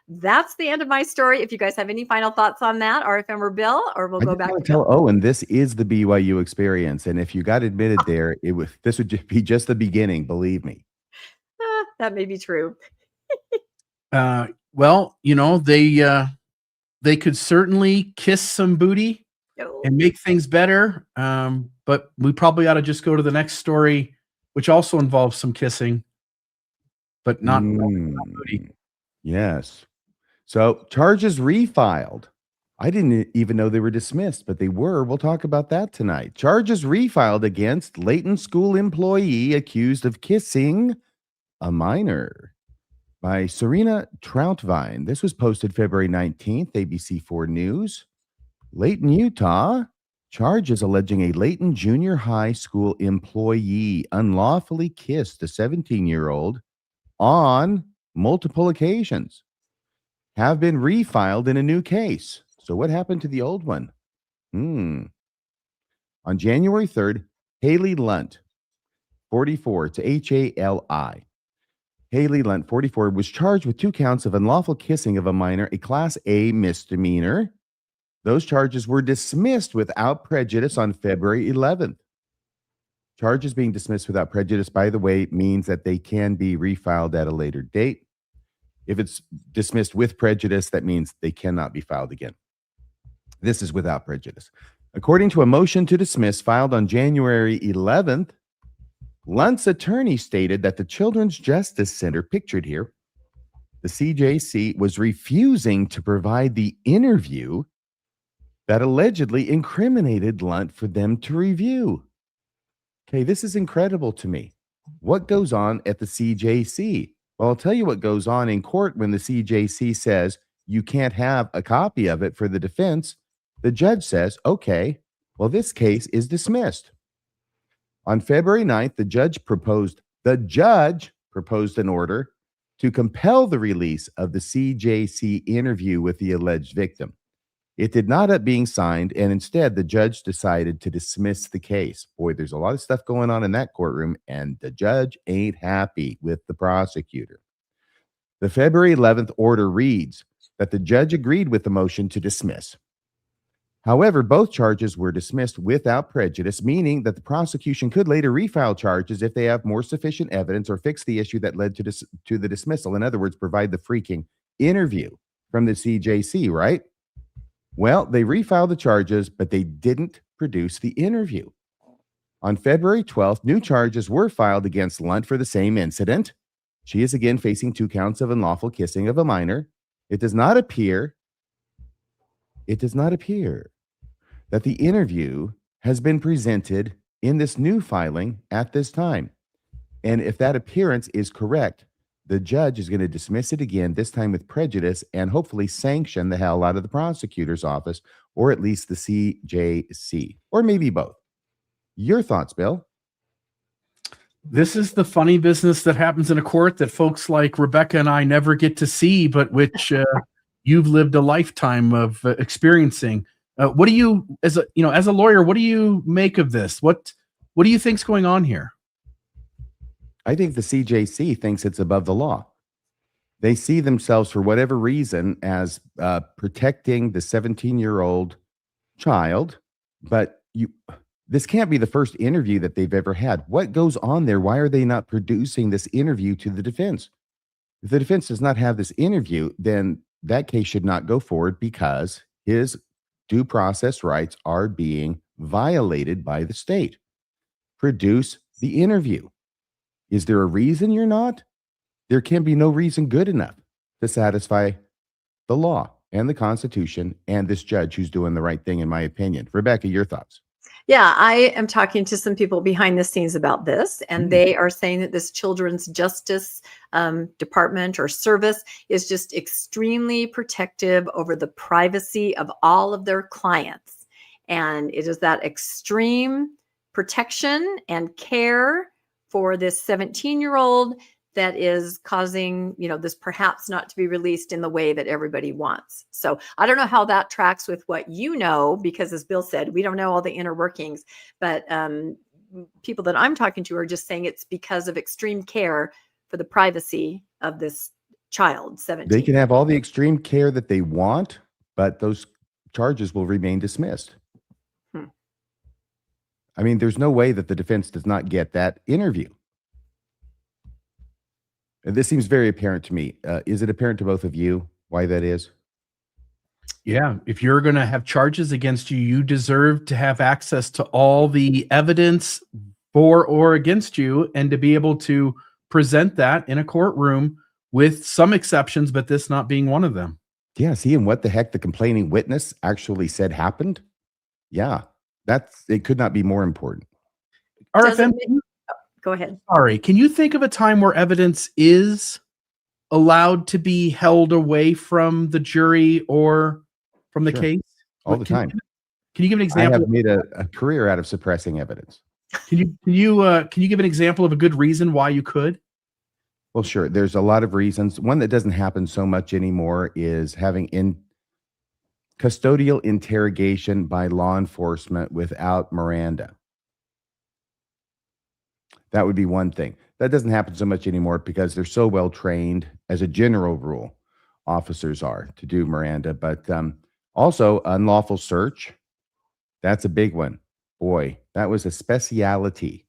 that's the end of my story. If you guys have any final thoughts on that, RFM or Bill, or we'll I go just back want to to Bill. tell Owen, this is the BYU experience. And if you got admitted there, this would be just the beginning, believe me. That may be true. Well, they could certainly kiss some booty Oh, and make things better. But we probably ought to just go to the next story, which also involves some kissing, but not booty. Yes. So charges refiled. I didn't even know they were dismissed, but they were. We'll talk about that tonight. Charges refiled against Layton School employee accused of kissing a minor. by Serena Troutvine. This was posted February 19th, ABC4 News. Layton, Utah, charges alleging a Layton Junior High School employee unlawfully kissed a 17-year-old on multiple occasions have been refiled in a new case. So what happened to the old one? On January 3rd, Haley Lunt, 44, to H-A-L-I. Haley Lunt, 44, was charged with 2 counts of unlawful kissing of a minor, a Class A misdemeanor. Those charges were dismissed without prejudice on February 11th. Charges being dismissed without prejudice, by the way, means that they can be refiled at a later date. If it's dismissed with prejudice, that means they cannot be filed again. This is without prejudice. According to a motion to dismiss filed on January 11th, Lunt's attorney stated that the Children's Justice Center, pictured here, the CJC, was refusing to provide the interview that allegedly incriminated Lunt for them to review. Okay, this is incredible to me. What goes on at the CJC? Well, I'll tell you what goes on in court when the CJC says you can't have a copy of it for the defense. The judge says, okay, well, this case is dismissed. On February 9th, the judge proposed an order to compel the release of the CJC interview with the alleged victim. It did not end up being signed, and instead, the judge decided to dismiss the case. Boy, there's a lot of stuff going on in that courtroom, and the judge ain't happy with the prosecutor. The February 11th order reads that the judge agreed with the motion to dismiss. However, both charges were dismissed without prejudice, meaning that the prosecution could later refile charges if they have more sufficient evidence or fix the issue that led to the dismissal. In other words, provide the freaking interview from the CJC, right? Well, they refiled the charges, but they didn't produce the interview. On February 12th, new charges were filed against Lunt for the same incident. She is again facing 2 counts of unlawful kissing of a minor. It does not appear that the interview has been presented in this new filing at this time. And if that appearance is correct, the judge is going to dismiss it again, this time with prejudice, and hopefully sanction the hell out of the prosecutor's office, or at least the CJC, or maybe both. Your thoughts, Bill? This is the funny business that happens in a court that folks like Rebecca and I never get to see, but which you've lived a lifetime of experiencing. What do you, as a lawyer, what do you make of this? What do you think's going on here? I think the CJC thinks it's above the law. They see themselves, for whatever reason, as protecting the 17-year-old child, but this can't be the first interview that they've ever had. What goes on there? Why are they not producing this interview to the defense? If the defense does not have this interview, then that case should not go forward because his due process rights are being violated by the state. Produce the interview. Is there a reason you're not? There can be no reason good enough to satisfy the law and the Constitution and this judge who's doing the right thing, in my opinion. Rebecca, your thoughts? Yeah, I am talking to some people behind the scenes about this, and they are saying that this Children's Justice Department or service is just extremely protective over the privacy of all of their clients. And it is that extreme protection and care for this 17-year-old that is causing, this perhaps not to be released in the way that everybody wants. So I don't know how that tracks with what you know, because as Bill said, we don't know all the inner workings, but people that I'm talking to are just saying it's because of extreme care for the privacy of this child, 17. They can have all the extreme care that they want, but those charges will remain dismissed. I mean, there's no way that the defense does not get that interview. This seems very apparent to me. Is it apparent to both of you why that is? Yeah, if you're going to have charges against you, you deserve to have access to all the evidence for or against you and to be able to present that in a courtroom with some exceptions, but this not being one of them. Yeah, see, and what the heck the complaining witness actually said happened? Yeah, it could not be more important. RFM, Go ahead. Sorry, can you think of a time where evidence is allowed to be held away from the jury or from the Sure. case? All the time. Can you give an I example? have made a career out of suppressing evidence. Can you give an example of a good reason why you could? Well, sure. There's a lot of reasons. One that doesn't happen so much anymore is having custodial interrogation by law enforcement without Miranda. That would be one thing. That doesn't happen so much anymore because they're so well trained, as a general rule, officers are, to do Miranda. But also unlawful search. That's a big one. Boy, that was a speciality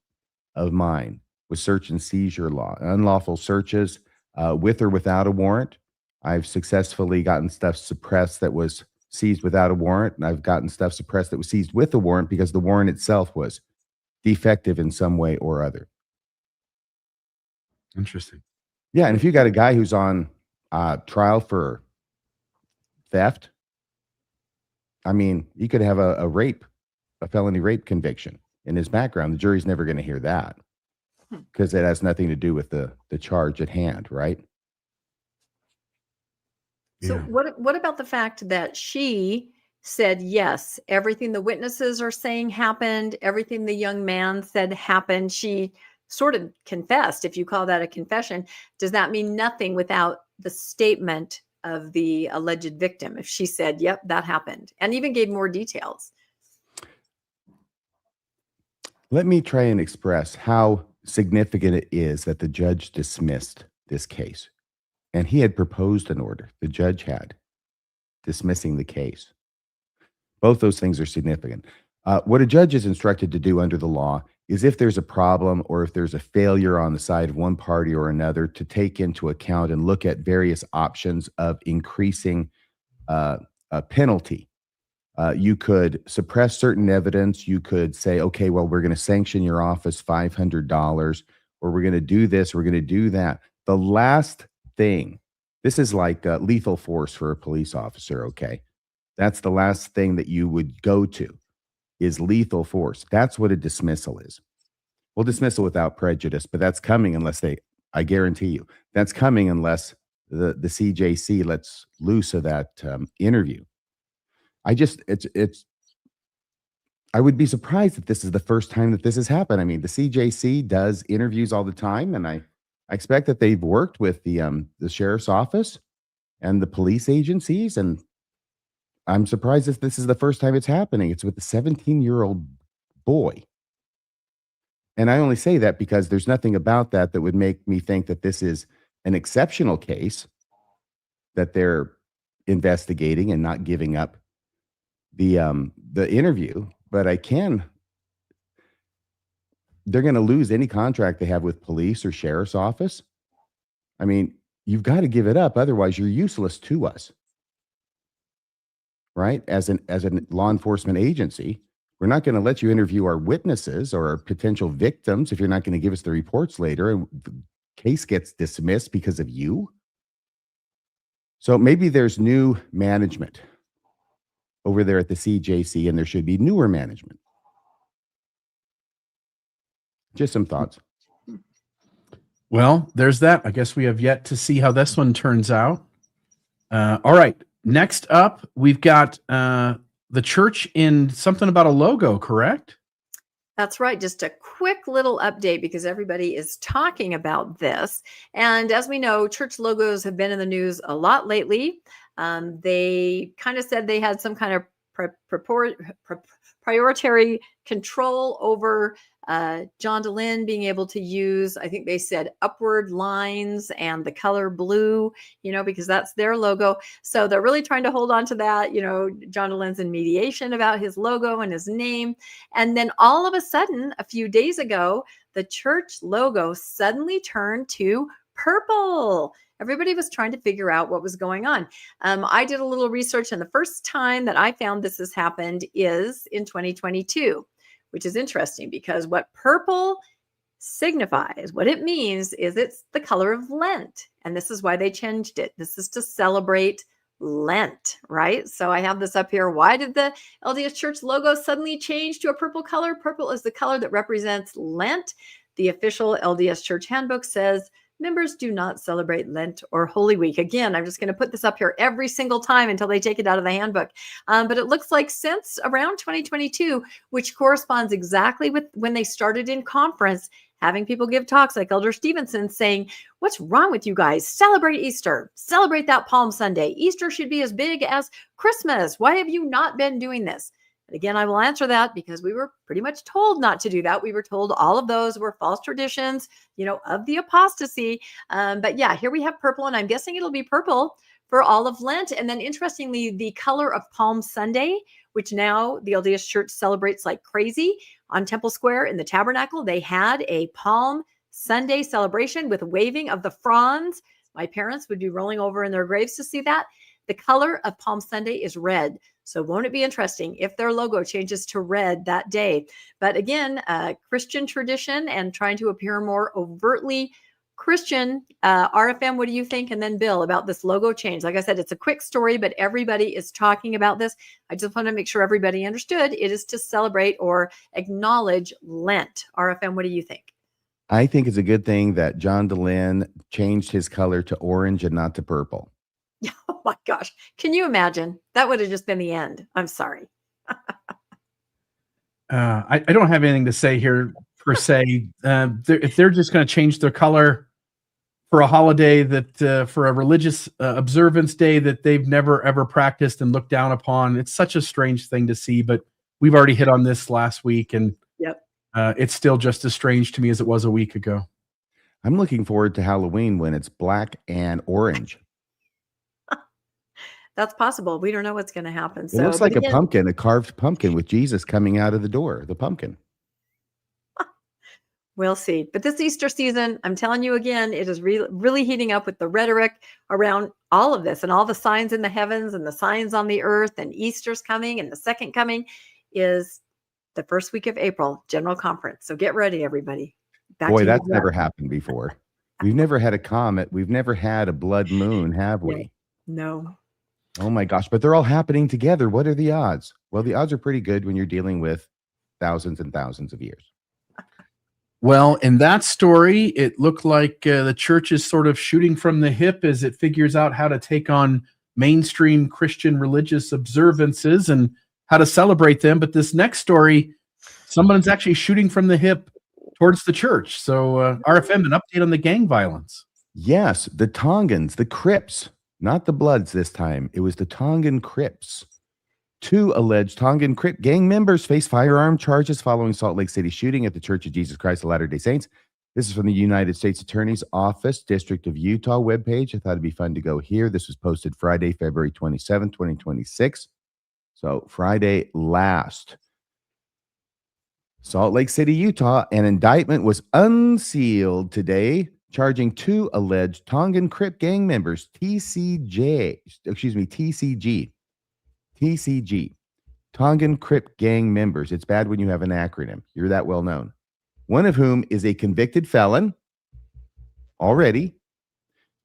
of mine, with search and seizure law. Unlawful searches with or without a warrant. I've successfully gotten stuff suppressed that was seized without a warrant, and I've gotten stuff suppressed that was seized with a warrant because the warrant itself was defective in some way or other. Interesting. Yeah, and if you got a guy who's on trial for theft, I mean, you could have a felony rape conviction in his background. The jury's never going to hear that because it has nothing to do with the charge at hand, right? So Yeah. what about the fact that she said, yes, everything the witnesses are saying happened, everything the young man said happened. She sort of confessed, if you call that a confession. Does that mean nothing without the statement of the alleged victim? If she said, yep, that happened, and even gave more details. Let me try and express how significant it is that the judge dismissed this case. And he had proposed an order, the judge had, dismissing the case. Both those things are significant. What a judge is instructed to do under the law is, if there's a problem or if there's a failure on the side of one party or another, to take into account and look at various options of increasing a penalty. You could suppress certain evidence. You could say, okay, well, we're going to sanction your office $500, or we're going to do this, we're going to do that. The last thing, this is like lethal force for a police officer, okay? That's the last thing that you would go to, is lethal force. That's what a dismissal is. Well, dismissal without prejudice, but that's coming unless I guarantee you, that's coming unless the CJC lets loose of that interview. I would be surprised if this is the first time that this has happened. I mean, the CJC does interviews all the time, and I expect that they've worked with the sheriff's office and the police agencies, and I'm surprised if this is the first time it's happening. It's with a 17-year-old boy. And I only say that because there's nothing about that would make me think that this is an exceptional case that they're investigating and not giving up the interview. But they're going to lose any contract they have with police or sheriff's office. I mean, you've got to give it up. Otherwise, you're useless to us. Right? As a law enforcement agency, we're not going to let you interview our witnesses or our potential victims if you're not going to give us the reports later, and the case gets dismissed because of you. So maybe there's new management over there at the CJC, and there should be newer management. Just some thoughts. Well, there's that. I guess we have yet to see how this one turns out. All right. Next up, we've got the church in something about a logo, correct? That's right. Just a quick little update because everybody is talking about this. And as we know, church logos have been in the news a lot lately. They kind of said they had some kind of priority control over John DeLynn being able to use, I think they said, upward lines and the color blue, because that's their logo. So they're really trying to hold on to that. John DeLynn's in mediation about his logo and his name. And then all of a sudden, a few days ago, the church logo suddenly turned to purple. Everybody was trying to figure out what was going on. I did a little research, and the first time that I found this has happened is in 2022, which is interesting because what purple signifies, what it means is it's the color of Lent. And this is why they changed it. This is to celebrate Lent, right? So I have this up here. Why did the LDS Church logo suddenly change to a purple color? Purple is the color that represents Lent. The official LDS Church handbook says members do not celebrate Lent or Holy Week. Again, I'm just going to put this up here every single time until they take it out of the handbook. But it looks like since around 2022, which corresponds exactly with when they started in conference, having people give talks like Elder Stevenson saying, what's wrong with you guys? Celebrate Easter. Celebrate that Palm Sunday. Easter should be as big as Christmas. Why have you not been doing this? And again, I will answer that because we were pretty much told not to do that. We were told all of those were false traditions, of the apostasy. But yeah, here we have purple, and I'm guessing it'll be purple for all of Lent. And then interestingly, the color of Palm Sunday, which now the LDS Church celebrates like crazy on Temple Square in the Tabernacle. They had a Palm Sunday celebration with waving of the fronds. My parents would be rolling over in their graves to see that. The color of Palm Sunday is red. So won't it be interesting if their logo changes to red that day? But again, Christian tradition and trying to appear more overtly Christian. RFM, what do you think? And then Bill, about this logo change. Like I said, it's a quick story, but everybody is talking about this. I just want to make sure everybody understood it is to celebrate or acknowledge Lent. RFM, what do you think? I think it's a good thing that John DeLynn changed his color to orange and not to purple. Oh my gosh. Can you imagine? That would have just been the end. I'm sorry. I don't have anything to say here per se. If they're just going to change their color for a holiday that for a religious observance day that they've never ever practiced and looked down upon, it's such a strange thing to see. But we've already hit on this last week, and yep. It's still just as strange to me as it was a week ago. I'm looking forward to Halloween when it's black and orange. That's possible. We don't know what's going to happen. It looks like a pumpkin, a carved pumpkin with Jesus coming out of the door, the pumpkin. We'll see. But this Easter season, I'm telling you again, it is really heating up with the rhetoric around all of this and all the signs in the heavens and the signs on the earth, and Easter's coming, and the second coming is the first week of April, General Conference. So get ready, everybody. Boy, that's never happened before. We've never had a comet. We've never had a blood moon, have we? No. Oh my gosh, but they're all happening together. What are the odds? Well, the odds are pretty good when you're dealing with thousands and thousands of years. Well, in that story, it looked like the church is sort of shooting from the hip as it figures out how to take on mainstream Christian religious observances and how to celebrate them. But this next story, someone's actually shooting from the hip towards the church. So RFM, an update on the gang violence. Yes, the Tongans, the Crips. Not the Bloods this time. It was the Tongan Crips. 2 alleged Tongan Crip gang members face firearm charges following Salt Lake City shooting at the Church of Jesus Christ of Latter-day Saints. This is from the United States Attorney's Office, District of Utah webpage. I thought it'd be fun to go here. This was posted Friday, February 27, 2026. So Friday last. Salt Lake City, Utah. An indictment was unsealed today, charging 2 alleged Tongan Crip gang members, TCG, Tongan Crip gang members. It's bad when you have an acronym. You're that well known. One of whom is a convicted felon already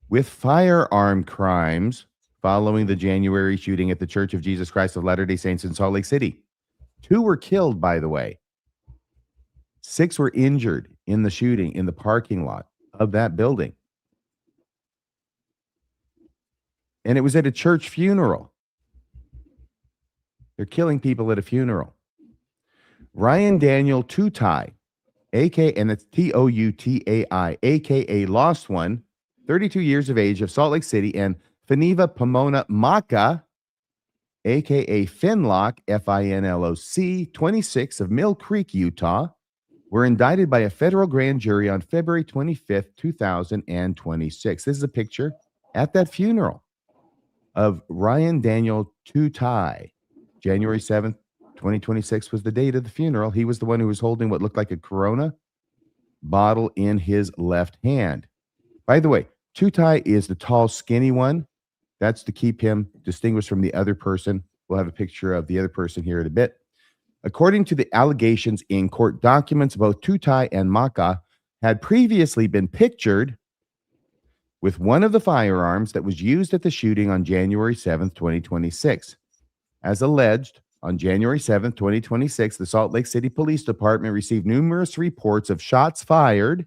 with firearm crimes following the January shooting at the Church of Jesus Christ of Latter-day Saints in Salt Lake City. 2 were killed, by the way. 6 were injured in the shooting in the parking lot of that building. And it was at a church funeral. They're killing people at a funeral. Ryan Daniel Tutai, and it's Toutai, aka Lost One, 32 years of age, of Salt Lake City, and Faniva Pomona Maka, aka Finlock, Finloc, 26, of Mill Creek, Utah, were indicted by a federal grand jury on February 25th, 2026. This is a picture at that funeral of Ryan Daniel Tutai. January 7th, 2026 was the date of the funeral. He was the one who was holding what looked like a Corona bottle in his left hand. By the way, Tutai is the tall, skinny one. That's to keep him distinguished from the other person. We'll have a picture of the other person here in a bit. According to the allegations in court documents, both Tutai and Maka had previously been pictured with one of the firearms that was used at the shooting on January 7th, 2026. As alleged, on January 7th, 2026, the Salt Lake City Police Department received numerous reports of shots fired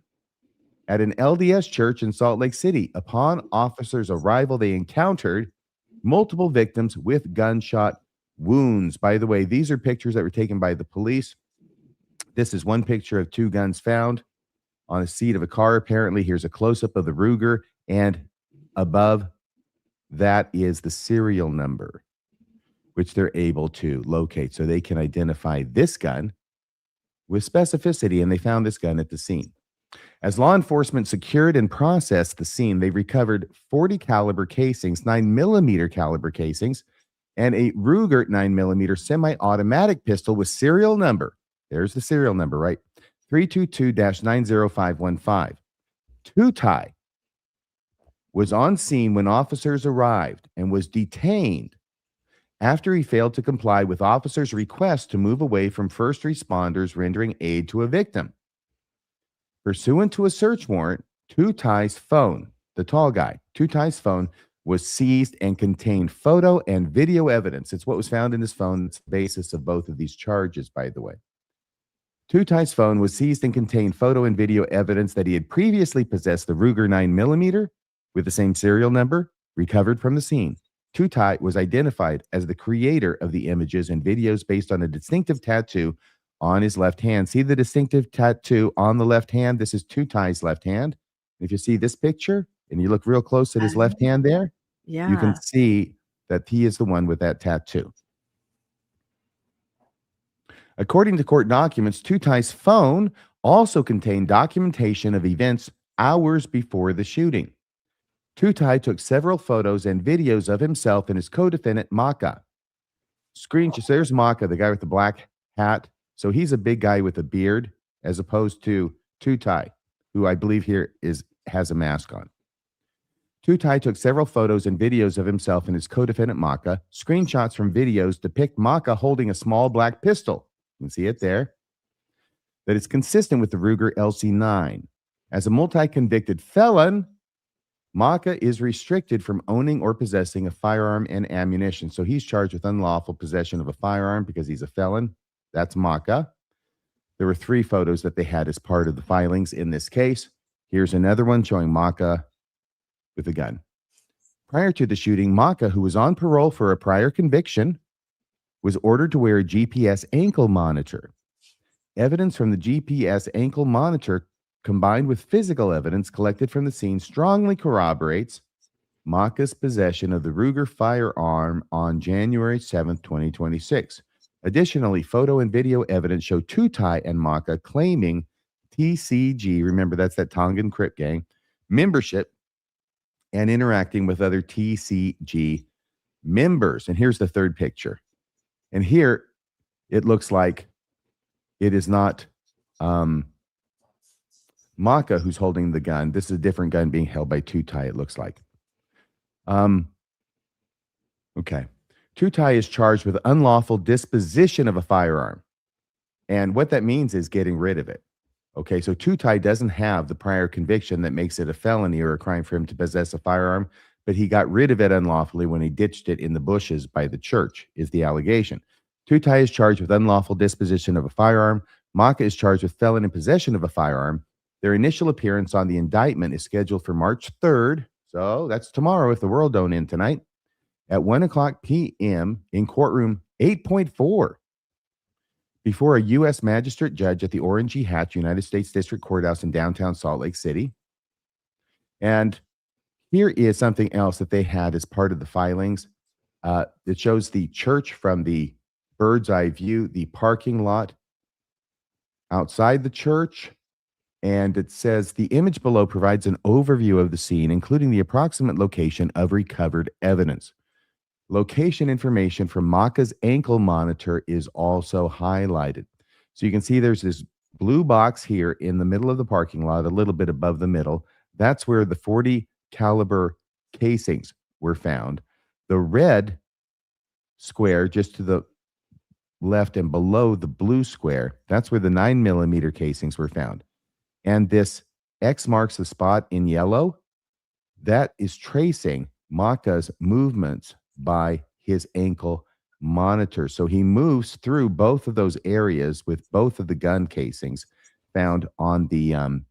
at an LDS church in Salt Lake City. Upon officers' arrival, they encountered multiple victims with gunshot wounds. By the way, these are pictures that were taken by the police. This is one picture of 2 guns found on a seat of a car. Apparently, here's a close-up of the Ruger, and above that is the serial number, which they're able to locate. So they can identify this gun with specificity, and they found this gun at the scene. As law enforcement secured and processed the scene, they recovered 40 caliber casings, 9mm caliber casings, and a Ruger 9mm semi-automatic pistol with serial number. There's the serial number, right? 322-90515. Tutai was on scene when officers arrived and was detained after he failed to comply with officers' request to move away from first responders rendering aid to a victim. Pursuant to a search warrant, Tutai's phone, the tall guy, Tutai's phone was seized and contained photo and video evidence. It's what was found in his phone that's the basis of both of these charges, by the way. Tutai's phone was seized and contained photo and video evidence that he had previously possessed the Ruger 9mm with the same serial number recovered from the scene. Tutai was identified as the creator of the images and videos based on a distinctive tattoo on his left hand. See the distinctive tattoo on the left hand? This is Tutai's left hand. If you see this picture and you look real close at his left hand there, you can see that he is the one with that tattoo. According to court documents, Tutai's phone also contained documentation of events hours before the shooting. Tutai took several photos and videos of himself and his co-defendant, Maka. Screenshots. There's Maka, the guy with the black hat. So he's a big guy with a beard, as opposed to Tutai, who I believe here has a mask on. Tutai took several photos and videos of himself and his co-defendant, Maka. Screenshots from videos depict Maka holding a small black pistol. You can see it there. That is consistent with the Ruger LC9. As a multi-convicted felon, Maka is restricted from owning or possessing a firearm and ammunition. So he's charged with unlawful possession of a firearm because he's a felon. That's Maka. There were 3 photos that they had as part of the filings in this case. Here's another one showing Maka with a gun. Prior to the shooting, Maka, who was on parole for a prior conviction, was ordered to wear a GPS ankle monitor. Evidence from the GPS ankle monitor combined with physical evidence collected from the scene strongly corroborates Maka's possession of the Ruger firearm on January 7th, 2026. Additionally, photo and video evidence show Tutai and Maka claiming TCG, remember that's that Tongan Crip gang, membership and interacting with other TCG members. And here's the third picture. And here it looks like it is not Maka who's holding the gun. This is a different gun being held by Tutai, it looks like. Okay. Tutai is charged with unlawful disposition of a firearm. And what that means is getting rid of it. Okay, so Tutai doesn't have the prior conviction that makes it a felony or a crime for him to possess a firearm, but he got rid of it unlawfully when he ditched it in the bushes by the church, is the allegation. Tutai is charged with unlawful disposition of a firearm. Maka is charged with felon in possession of a firearm. Their initial appearance on the indictment is scheduled for March 3rd. So that's tomorrow if the world don't end tonight. At 1:00 p.m. in courtroom 8.4 before a U.S. magistrate judge at the Orangey Hatch United States District Courthouse in downtown Salt Lake City. And here is something else that they had as part of the filings. It shows the church from the bird's eye view, the parking lot outside the church. And it says the image below provides an overview of the scene, including the approximate location of recovered evidence. Location information from Maka's ankle monitor is also highlighted. So you can see there's this blue box here in the middle of the parking lot, a little bit above the middle. That's where the 40 caliber casings were found. The red square just to the left and below the blue square, that's where the 9mm casings were found. And this X marks the spot in yellow. That is tracing Maka's movements by his ankle monitor. So he moves through both of those areas with both of the gun casings found on the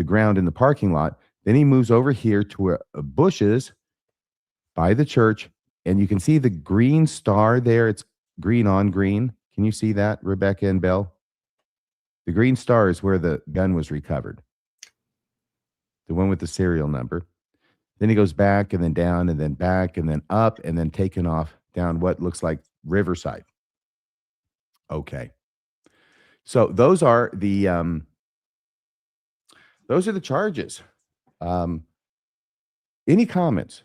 the ground in the parking lot. Then he moves over here to bushes by the church, and you can see the green star there. It's green on green. Can you see that, Rebecca and Belle? The green star is where the gun was recovered. The one with the serial number. Then he goes back and then down and then back and then up and then taken off down what looks like Riverside. Okay. So those are the charges. Any comments?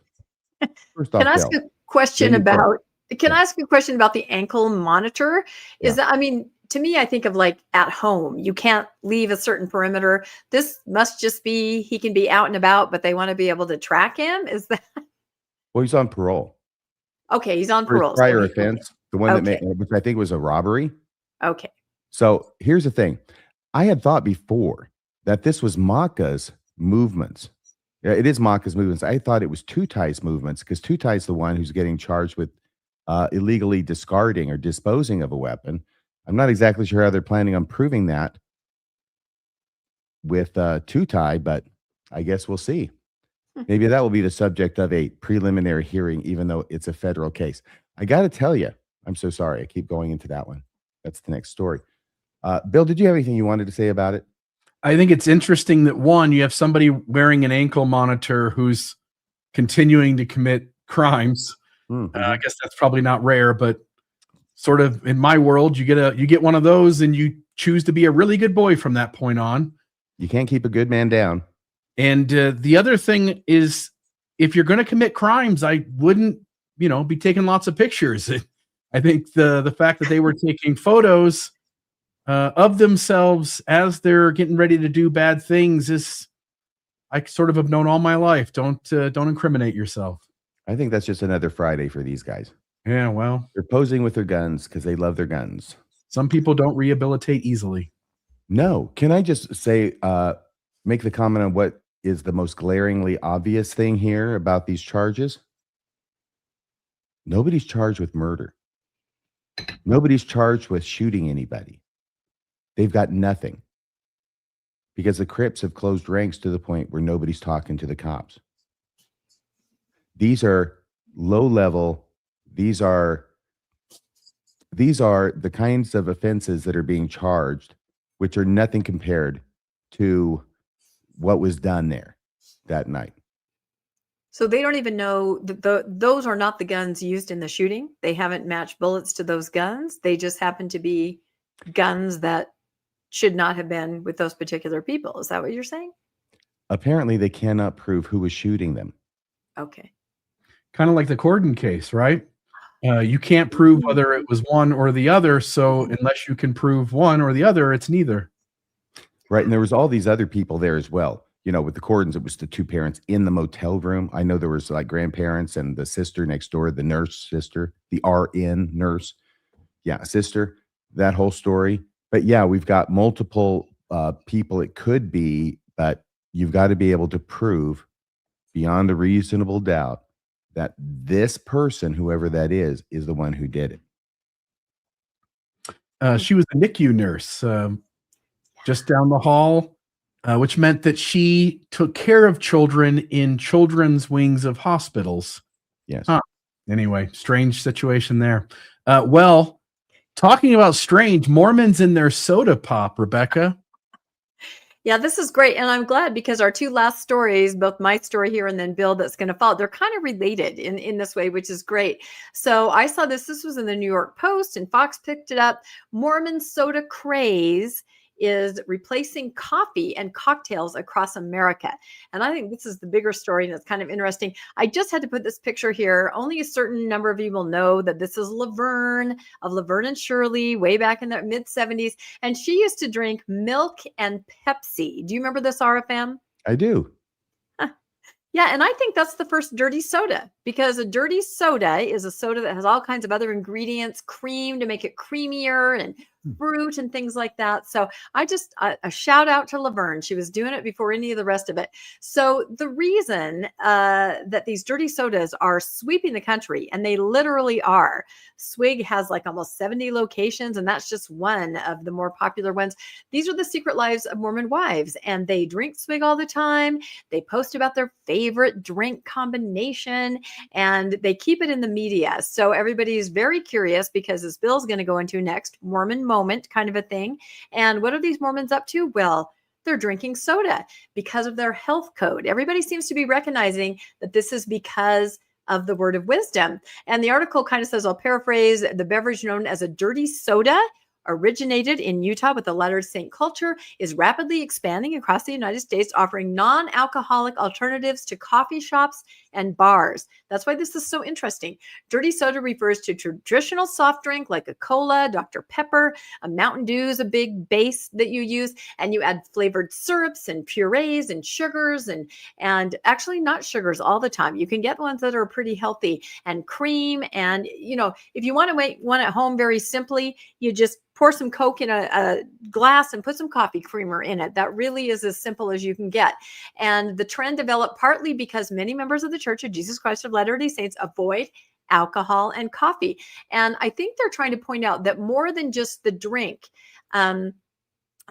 First off, Can I ask Belle, a question maybe first. about? Can Yeah. I ask a question about the ankle monitor? Is Yeah. that? I mean, to me, I think of like at home. You can't leave a certain perimeter. This must just be he can be out and about, but they want to be able to track him. Is that Well, he's on parole okay? He's on for his parole. prior So offense, the one that okay. which I think was a robbery. Okay. So here's the thing. I had thought before that this was Maka's movements. Yeah, it is Maka's movements. I thought it was Tutai's movements because Tutai's the one who's getting charged with illegally discarding or disposing of a weapon. I'm not exactly sure how they're planning on proving that with Tutai, but I guess we'll see. Maybe that will be the subject of a preliminary hearing, even though it's a federal case. I got to tell you, I'm so sorry. I keep going into that one. That's the next story. Bill, did you have anything you wanted to say about it? I think it's interesting that one, you have somebody wearing an ankle monitor who's continuing to commit crimes. Mm-hmm. I guess that's probably not rare, but sort of in my world, you get one of those and you choose to be a really good boy from that point on. You can't keep a good man down. And the other thing is, if you're going to commit crimes, I wouldn't, be taking lots of pictures. I think the fact that they were taking photos of themselves as they're getting ready to do bad things is, I sort of have known all my life. Don't incriminate yourself. I think that's just another Friday for these guys. Yeah, well, They're posing with their guns because they love their guns. some people don't rehabilitate easily. No. Can I just say, make the comment on what is the most glaringly obvious thing here about these charges? Nobody's charged with murder. Nobody's charged with shooting anybody. They've got nothing because the Crips have closed ranks to the point where nobody's talking to the cops. These are low level. These are the kinds of offenses that are being charged, which are nothing compared to what was done there that night. So they don't even know that those are not the guns used in the shooting. They haven't matched bullets to those guns. They just happen to be guns that should not have been with those particular people. Is that what you're saying? Apparently, they cannot prove who was shooting them. Okay. Kind of like the Corden case, right? You can't prove whether it was one or the other. So unless you can prove one or the other, it's neither. Right. And there was all these other people there as well. With the Cordons, it was the two parents in the motel room. I know there was like grandparents and the sister next door, the nurse sister, the RN nurse. Yeah, sister, that whole story. But yeah, we've got multiple people it could be, but you've got to be able to prove beyond a reasonable doubt that this person, whoever that is the one who did it. She was a NICU nurse just down the hall, which meant that she took care of children in children's wings of hospitals. Yes. Anyway, strange situation there. Well, talking about strange, Mormons in their soda pop, Rebecca. Yeah, this is great. And I'm glad because our two last stories, both my story here and then Bill that's going to follow, they're kind of related in this way, which is great. So I saw this was in the New York Post and Fox picked it up. Mormon soda craze is replacing coffee and cocktails across America. And I think this is the bigger story and it's kind of interesting. I just had to put this picture here. Only a certain number of you will know that this is Laverne of Laverne and Shirley way back in the mid 70s. And she used to drink milk and Pepsi. Do you remember this, RFM? I do. Yeah, and I think that's the first dirty soda because a dirty soda is a soda that has all kinds of other ingredients, cream to make it creamier and fruit and things like that. So I just, a shout out to Laverne. She was doing it before any of the rest of it. So the reason that these dirty sodas are sweeping the country, and they literally are, Swig has like almost 70 locations, and that's just one of the more popular ones. These are the secret lives of Mormon wives, and they drink Swig all the time. They post about their favorite drink combination, and they keep it in the media. So everybody is very curious, because as Bill's going to go into next, Mormon moment kind of a thing. And what are these Mormons up to? Well, they're drinking soda because of their health code. Everybody seems to be recognizing that this is because of the word of wisdom. And the article kind of says, I'll paraphrase, the beverage known as a dirty soda originated in Utah with the Latter-day Saint culture, is rapidly expanding across the United States, offering non-alcoholic alternatives to coffee shops and bars. That's why this is so interesting. Dirty soda refers to traditional soft drink like a cola, Dr. Pepper, a Mountain Dew is a big base that you use, and you add flavored syrups and purees and sugars and actually not sugars all the time. You can get ones that are pretty healthy, and cream. And, you know, if you want to make one at home very simply, you just pour some Coke in a glass and put some coffee creamer in it. That really is as simple as you can get. And the trend developed partly because many members of the Church of Jesus Christ of Latter-day Saints avoid alcohol and coffee. And I think they're trying to point out that more than just the drink,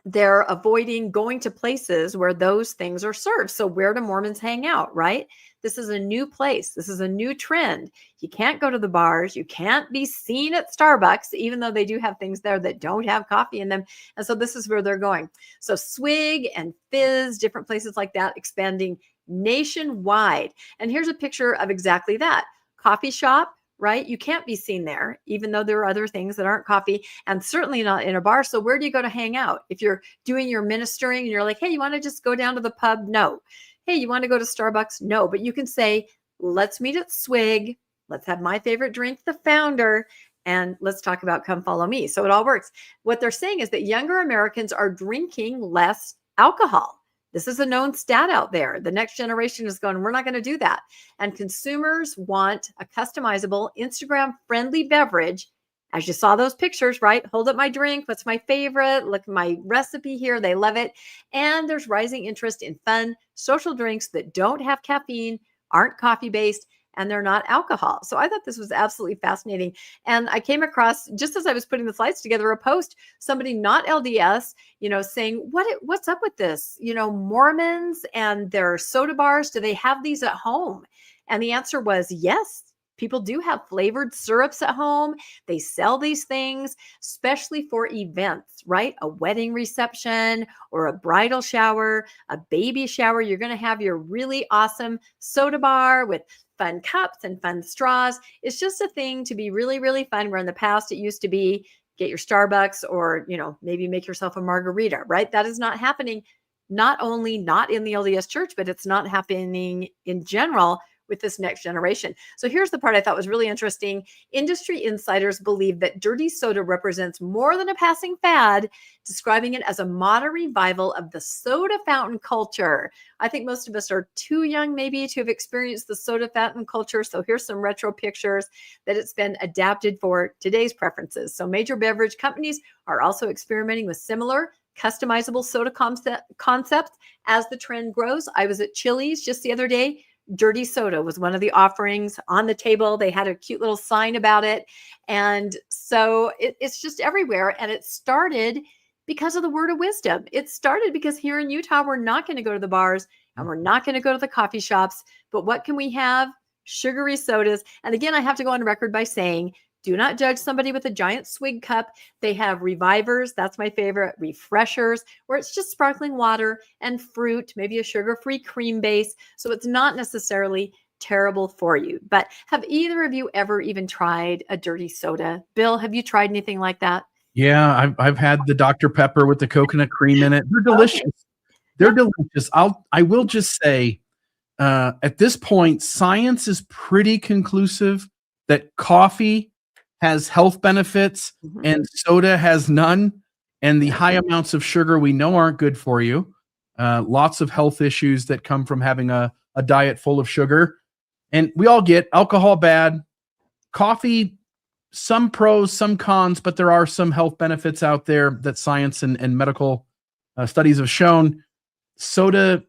they're avoiding going to places where those things are served. So where do Mormons hang out, right? This is a new place. This is a new trend. You can't go to the bars. You can't be seen at Starbucks, even though they do have things there that don't have coffee in them. And so this is where they're going. So Swig and Fizz, different places like that, expanding nationwide. And here's a picture of exactly that. Coffee shop, right? You can't be seen there, even though there are other things that aren't coffee, and certainly not in a bar. So where do you go to hang out? If you're doing your ministering and you're like, hey, you want to just go down to the pub? No. Hey, you want to go to Starbucks? No. But you can say, let's meet at Swig. Let's have my favorite drink, the Founder, and let's talk about come follow me. So it all works. What they're saying is that younger Americans are drinking less alcohol. This is a known stat out there. The next generation is going, we're not going to do that. And consumers want a customizable, Instagram-friendly beverage. As you saw those pictures, right? Hold up my drink. What's my favorite? Look at my recipe here. They love it. And there's rising interest in fun social drinks that don't have caffeine, aren't coffee-based, and they're not alcohol. So I thought this was absolutely fascinating. And I came across, just as I was putting the slides together, a post, somebody not LDS, saying, what's up with this? Mormons and their soda bars, do they have these at home? And the answer was yes. People do have flavored syrups at home. They sell these things, especially for events, right? A wedding reception or a bridal shower, a baby shower. You're going to have your really awesome soda bar with fun cups and fun straws. It's just a thing to be really, really fun, where in the past it used to be get your Starbucks or, maybe make yourself a margarita, right? That is not happening, not only not in the LDS Church, but it's not happening in general with this next generation. So here's the part I thought was really interesting. Industry insiders believe that dirty soda represents more than a passing fad, describing it as a modern revival of the soda fountain culture. I think most of us are too young maybe to have experienced the soda fountain culture. So here's some retro pictures that it's been adapted for today's preferences. So major beverage companies are also experimenting with similar customizable soda concepts as the trend grows. I was at Chili's just the other day. Dirty soda was one of the offerings on the table. They had a cute little sign about it. And so it's just everywhere. And it started because of the word of wisdom. It started because here in Utah, we're not going to go to the bars and we're not going to go to the coffee shops. But what can we have? Sugary sodas. And again, I have to go on record by saying, do not judge somebody with a giant Swig cup. They have revivers. That's my favorite. Refreshers, where it's just sparkling water and fruit, maybe a sugar-free cream base. So it's not necessarily terrible for you. But have either of you ever even tried a dirty soda? Bill, have you tried anything like that? Yeah, I've had the Dr. Pepper with the coconut cream in it. They're delicious. Okay. They're delicious. I will just say, at this point, science is pretty conclusive that coffee has health benefits and soda has none. And the high amounts of sugar we know aren't good for you. Lots of health issues that come from having a diet full of sugar. And we all get alcohol bad. Coffee some pros, some cons, but there are some health benefits out there that science and medical studies have shown. Soda,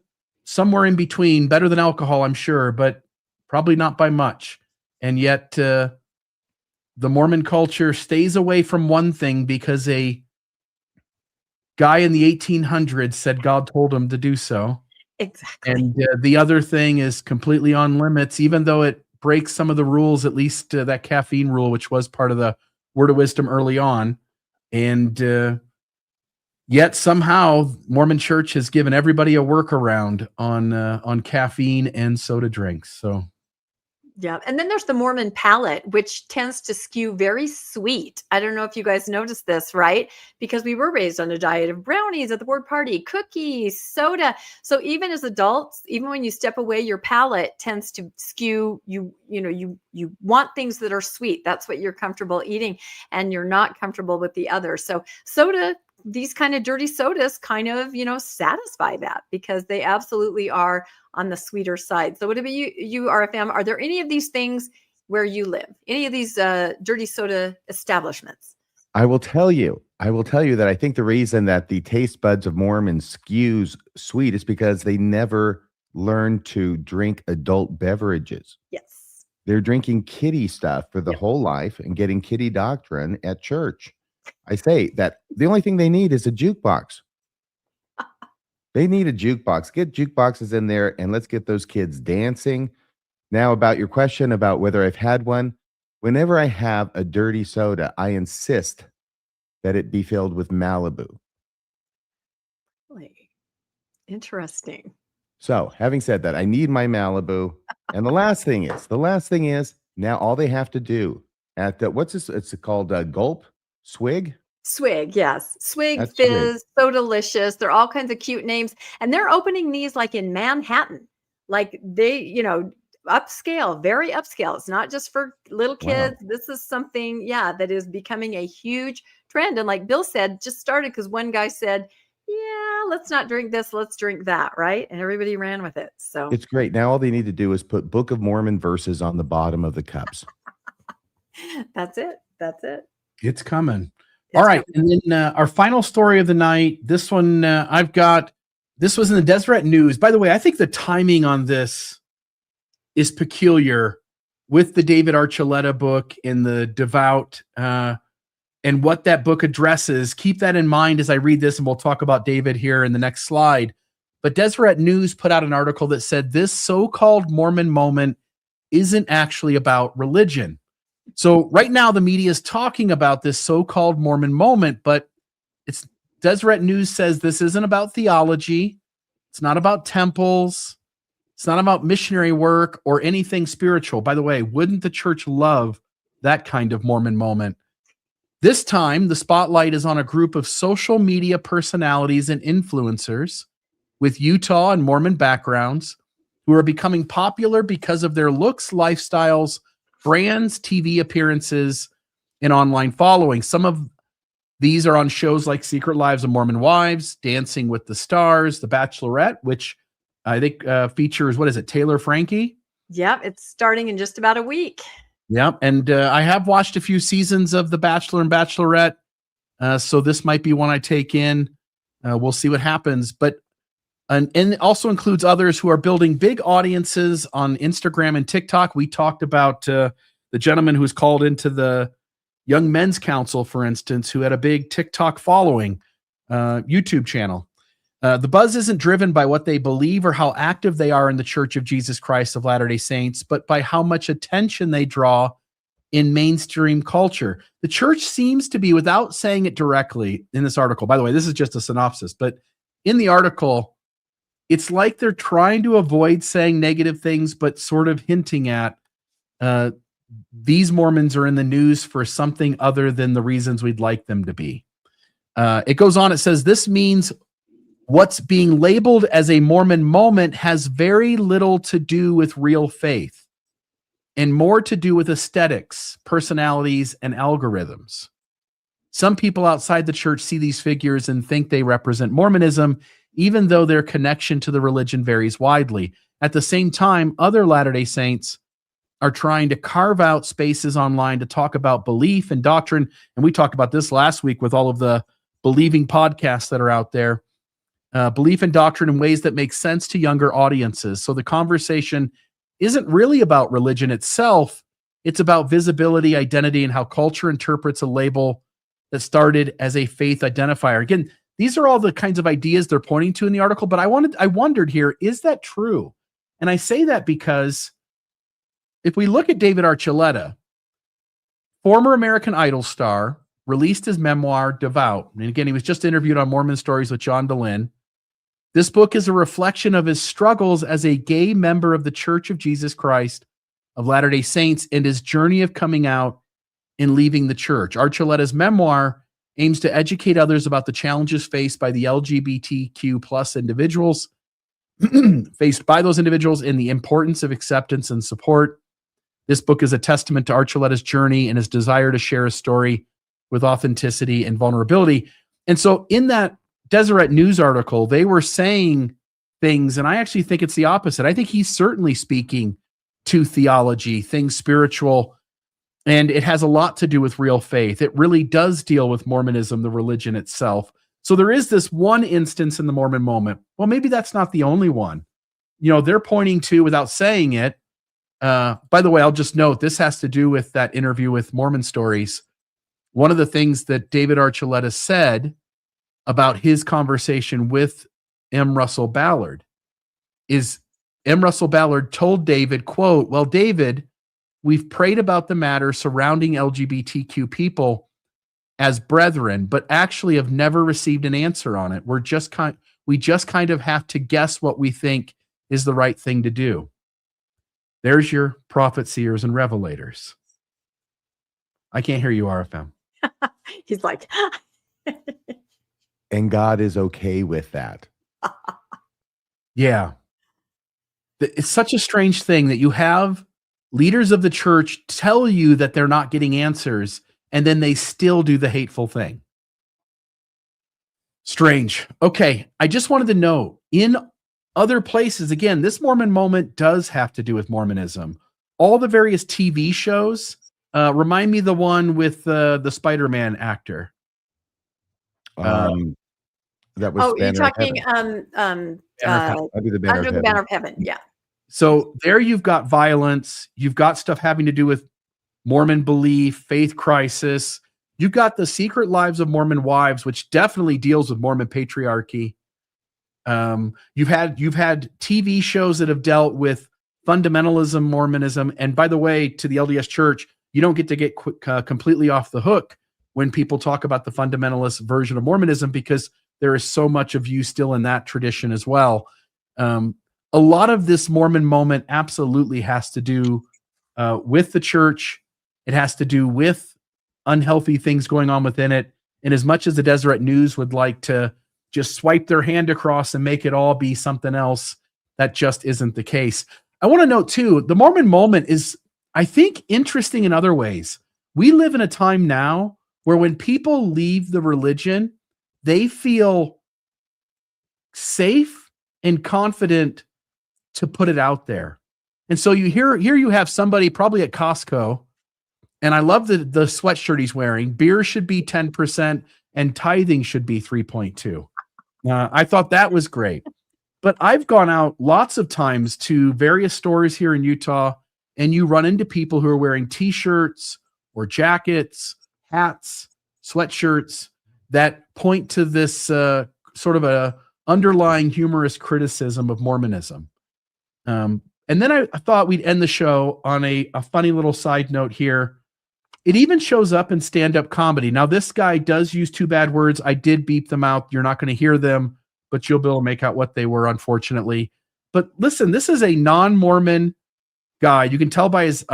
somewhere in between, better than alcohol, I'm sure, but probably not by much. And yet the Mormon culture stays away from one thing because a guy in the 1800s said God told him to do so. Exactly. And the other thing is completely on limits, even though it breaks some of the rules, at least that caffeine rule, which was part of the word of wisdom early on. And yet somehow Mormon Church has given everybody a workaround on caffeine and soda drinks. So yeah. And then there's the Mormon palate, which tends to skew very sweet. I don't know if you guys noticed this, right? Because we were raised on a diet of brownies at the board party, cookies, soda. So even as adults, even when you step away, your palate tends to skew. You want things that are sweet. That's what you're comfortable eating, and you're not comfortable with the other. So soda, these kind of dirty sodas kind of, satisfy that, because they absolutely are on the sweeter side. So what about you RFM? Are there any of these things where you live? Any of these dirty soda establishments? I will tell you that I think the reason that the taste buds of Mormons skews sweet is because they never learned to drink adult beverages. Yes. They're drinking kiddie stuff for the whole life and getting kiddie doctrine at church. I say that the only thing they need is a jukebox. They need a jukebox. Get jukeboxes in there and let's get those kids dancing. Now, about your question about whether I've had one, whenever I have a dirty soda, I insist that it be filled with Malibu. Really interesting. So, having said that, I need my Malibu. And the last thing is now all they have to do at what's this? It's called Gulp, Swig. Swig, yes. Swig, That's Fizz, So Delicious. They're all kinds of cute names. And they're opening these like in Manhattan. Like they, upscale, very upscale. It's not just for little kids. Wow. This is something, that is becoming a huge trend. And like Bill said, just started because one guy said, let's not drink this, let's drink that, right? And everybody ran with it. So it's great. Now all they need to do is put Book of Mormon verses on the bottom of the cups. That's it. It's coming. All right. And then our final story of the night, this one this was in the Deseret News. By the way, I think the timing on this is peculiar with the David Archuleta book and the Devout and what that book addresses. Keep that in mind as I read this, and we'll talk about David here in the next slide. But Deseret News put out an article that said this so-called Mormon moment isn't actually about religion. So right now the media is talking about this so-called Mormon moment, but it's Deseret News says this isn't about theology. It's not about temples. It's not about missionary work or anything spiritual. By the way, wouldn't the church love that kind of Mormon moment? This time, the spotlight is on a group of social media personalities and influencers with Utah and Mormon backgrounds who are becoming popular because of their looks, lifestyles, brands, TV appearances, and online following. Some of these are on shows like Secret Lives of Mormon Wives, Dancing with the Stars, The Bachelorette, which I think features, Taylor Frankie? Yep, it's starting in just about a week. Yep, and I have watched a few seasons of The Bachelor and Bachelorette, so this might be one I take in. We'll see what happens. But and it also includes others who are building big audiences on Instagram and TikTok. We talked about the gentleman who's called into the Young Men's Council, for instance, who had a big TikTok following, YouTube channel. The buzz isn't driven by what they believe or how active they are in the Church of Jesus Christ of Latter-day Saints, but by how much attention they draw in mainstream culture. The church seems to be, without saying it directly in this article, by the way, this is just a synopsis, but in the article, it's like they're trying to avoid saying negative things, but sort of hinting at these Mormons are in the news for something other than the reasons we'd like them to be. It goes on, it says, this means what's being labeled as a Mormon moment has very little to do with real faith and more to do with aesthetics, personalities, and algorithms. Some people outside the church see these figures and think they represent Mormonism, even though their connection to the religion varies widely. At the same time, other Latter-day Saints are trying to carve out spaces online to talk about belief and doctrine. And we talked about this last week with all of the believing podcasts that are out there. Belief and doctrine in ways that make sense to younger audiences. So the conversation isn't really about religion itself. It's about visibility, identity, and how culture interprets a label that started as a faith identifier. Again, these are all the kinds of ideas they're pointing to in the article, but I wondered here, is that true? And I say that because if we look at David Archuleta, former American Idol star, released his memoir, Devout. And again, he was just interviewed on Mormon Stories with John DeLynn. This book is a reflection of his struggles as a gay member of the Church of Jesus Christ of Latter-day Saints and his journey of coming out and leaving the church. Archuleta's memoir aims to educate others about the challenges faced by the LGBTQ plus individuals, faced by those individuals, and the importance of acceptance and support. This book is a testament to Archuleta's journey and his desire to share a story with authenticity and vulnerability. And so in that Deseret News article, they were saying things, and I actually think it's the opposite. I think he's certainly speaking to theology, things spiritual, and it has a lot to do with real faith. It really does deal with Mormonism, the religion itself. So there is this one instance in the Mormon moment. Well, maybe that's not the only one. You know, they're pointing to, without saying it, by the way, I'll just note, this has to do with that interview with Mormon Stories. One of the things that David Archuleta said about his conversation with M. Russell Ballard is M. Russell Ballard told David, quote, "Well, David, we've prayed about the matter surrounding LGBTQ people as brethren, but actually have never received an answer on it. We just kind of have to guess what we think is the right thing to do." There's your prophet, seers, and revelators. I can't hear you, RFM. He's like, And God is okay with that. Yeah. It's such a strange thing that you have leaders of the church tell you that they're not getting answers, and then they still do the hateful thing. Strange. Okay, I just wanted to know, in other places, again, this Mormon moment does have to do with Mormonism. All the various TV shows, remind me the one with the Spider-Man actor. That was oh, you're Banner of talking Heaven. under Under the Banner of the Heaven. banner of heaven. Yeah. So there you've got violence. You've got stuff having to do with Mormon belief, faith crisis. You've got The Secret Lives of Mormon Wives, which definitely deals with Mormon patriarchy. You've had TV shows that have dealt with fundamentalism, Mormonism. And by the way, to the LDS Church, you don't get to get completely off the hook when people talk about the fundamentalist version of Mormonism, because there is so much of you still in that tradition as well. A lot of this Mormon moment absolutely has to do with the church. It has to do with unhealthy things going on within it. And as much as the Deseret News would like to just swipe their hand across and make it all be something else, that just isn't the case. I want to note too, the Mormon moment is, I think, interesting in other ways. We live in a time now where when people leave the religion, they feel safe and confident to put it out there. And so here you have somebody probably at Costco, and I love the sweatshirt he's wearing. Beer should be 10% and tithing should be 3.2. I thought that was great. But I've gone out lots of times to various stores here in Utah, and you run into people who are wearing t-shirts or jackets, hats, sweatshirts that point to this sort of a underlying humorous criticism of Mormonism. And then I thought we'd end the show on a funny little side note here. It even shows up in stand-up comedy. Now, this guy does use two bad words. I did beep them out. You're not going to hear them, but you'll be able to make out what they were, unfortunately. But listen, this is a non-Mormon guy. You can tell by his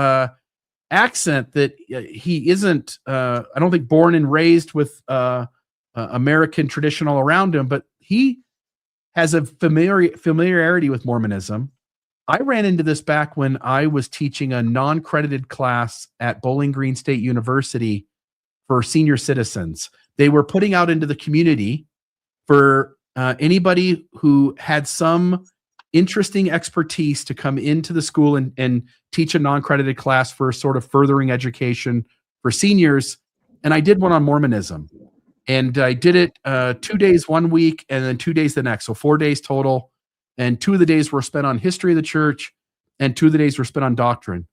accent that he isn't, I don't think, born and raised with American tradition all around him, but he has a familiarity with Mormonism. I ran into this back when I was teaching a non-credited class at Bowling Green State University for senior citizens. They were putting out into the community for anybody who had some interesting expertise to come into the school and teach a non-credited class for sort of furthering education for seniors. And I did one on Mormonism. And I did it 2 days one week and then 2 days the next. So 4 days total. And 2 of the days were spent on history of the church and 2 of the days were spent on doctrine.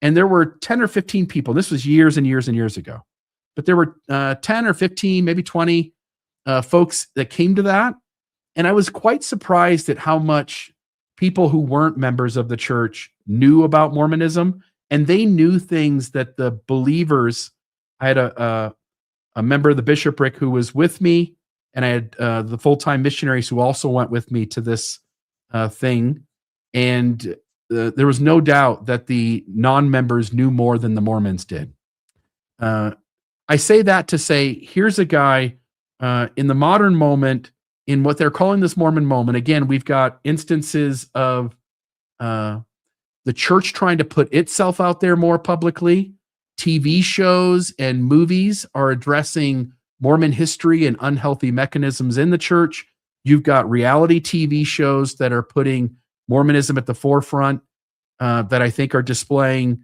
And there were 10 or 15 people. This was years and years and years ago. But there were 10 or 15, maybe 20 folks that came to that. And I was quite surprised at how much people who weren't members of the church knew about Mormonism. And they knew things that the believers, I had a member of the bishopric who was with me, and I had the full-time missionaries who also went with me to this thing. And there was no doubt that the non-members knew more than the Mormons did. I say that to say, here's a guy in the modern moment, in what they're calling this Mormon moment. Again, we've got instances of the church trying to put itself out there more publicly. TV shows and movies are addressing Mormon history and unhealthy mechanisms in the church. You've got reality TV shows that are putting Mormonism at the forefront, that I think are displaying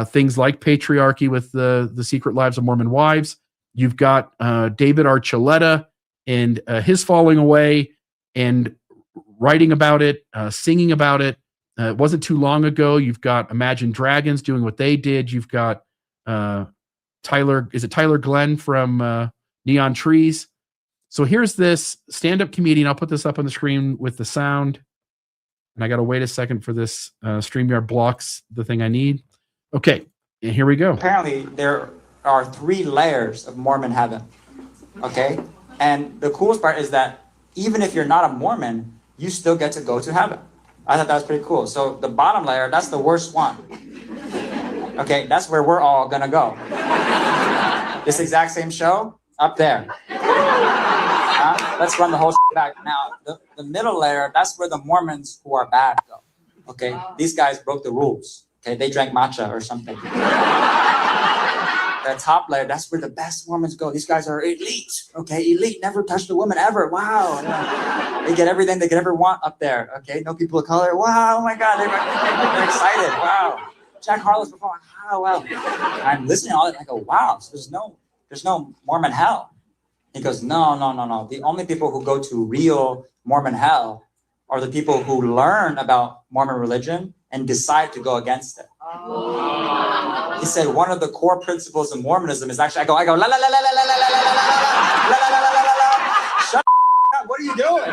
things like patriarchy with the Secret Lives of Mormon Wives. You've got David Archuleta and his falling away and writing about it, singing about it. It wasn't too long ago. You've got Imagine Dragons doing what they did. You've got Tyler Glenn from Neon Trees. So here's this stand-up comedian. I'll put this up on the screen with the sound. And I got to wait a second for this. StreamYard blocks the thing I need. Okay, and here we go. Apparently, there are 3 layers of Mormon heaven. Okay? And the coolest part is that even if you're not a Mormon, you still get to go to heaven. I thought that was pretty cool. So the bottom layer, that's the worst one. Okay, that's where we're all gonna go. This exact same show, up there. Let's run the whole back. Now, the middle layer, that's where the Mormons who are bad go. Okay, these guys broke the rules. Okay, they drank matcha or something. The top layer, that's where the best Mormons go. These guys are elite. Okay, elite, never touched a woman ever. Wow. They get everything they could ever want up there. Okay, no people of color. Wow, oh my God, they're excited. Wow. Jack Harlow's performing. Oh, wow. I'm listening to all that. I go, wow. So there's no Mormon hell. He goes, no. The only people who go to real Mormon hell are the people who learn about Mormon religion and decide to go against it. He said one of the core principles of Mormonism is actually, I go, la la la la la la la la la la la la. Shut up! What are you doing?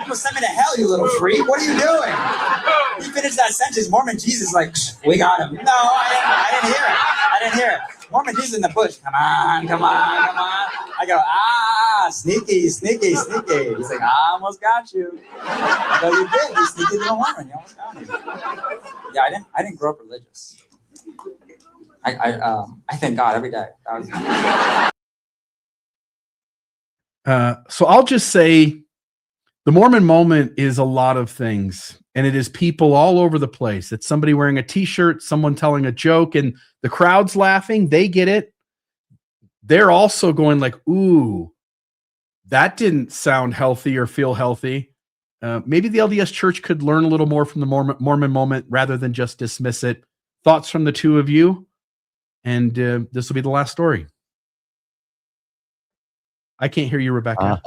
You send me to hell, you little freak. What are you doing? He finished that sentence. Mormon Jesus, like, we got him. No, I didn't hear it. Mormon Jesus in the bush. Come on. I go, sneaky. He's like, I almost got you. I go, you did. You sneaky little Mormon. You almost got me. Yeah, I didn't grow up religious. I thank God every day. So I'll just say the Mormon moment is a lot of things, and it is people all over the place. It's somebody wearing a t-shirt, someone telling a joke, and the crowd's laughing. They get it. They're also going like, ooh, that didn't sound healthy or feel healthy. Maybe the LDS Church could learn a little more from the Mormon moment rather than just dismiss it. Thoughts from the two of you? And this will be the last story. I can't hear you, Rebecca.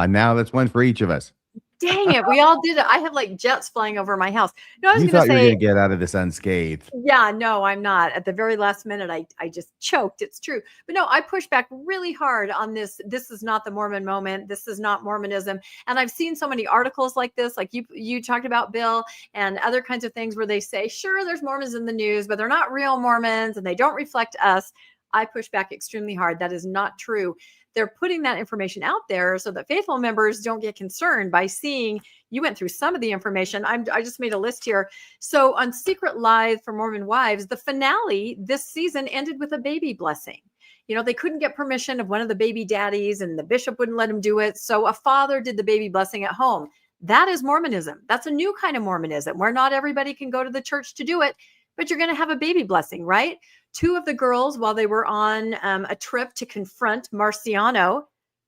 Now that's one for each of us. Dang it. We all did it. I have like jets flying over my house. No, I was You going thought to you were say, going to get out of this unscathed. yeah, no, I'm not. At the very last minute, I just choked. It's true. But no, I pushed back really hard on this. This is not the Mormon moment. This is not Mormonism. And I've seen so many articles like this, like you talked about, Bill, and other kinds of things where they say, sure, there's Mormons in the news, but they're not real Mormons and they don't reflect us. I push back extremely hard. That is not true. They're putting that information out there so that faithful members don't get concerned by seeing. You went through some of the information. I just made a list here. So on Secret Live for Mormon Wives, the finale this season ended with a baby blessing. You know, they couldn't get permission of one of the baby daddies and the bishop wouldn't let him do it. So a father did the baby blessing at home. That is Mormonism. That's a new kind of Mormonism where not everybody can go to the church to do it, but you're going to have a baby blessing, right? Two of the girls, while they were on a trip to confront Marciano,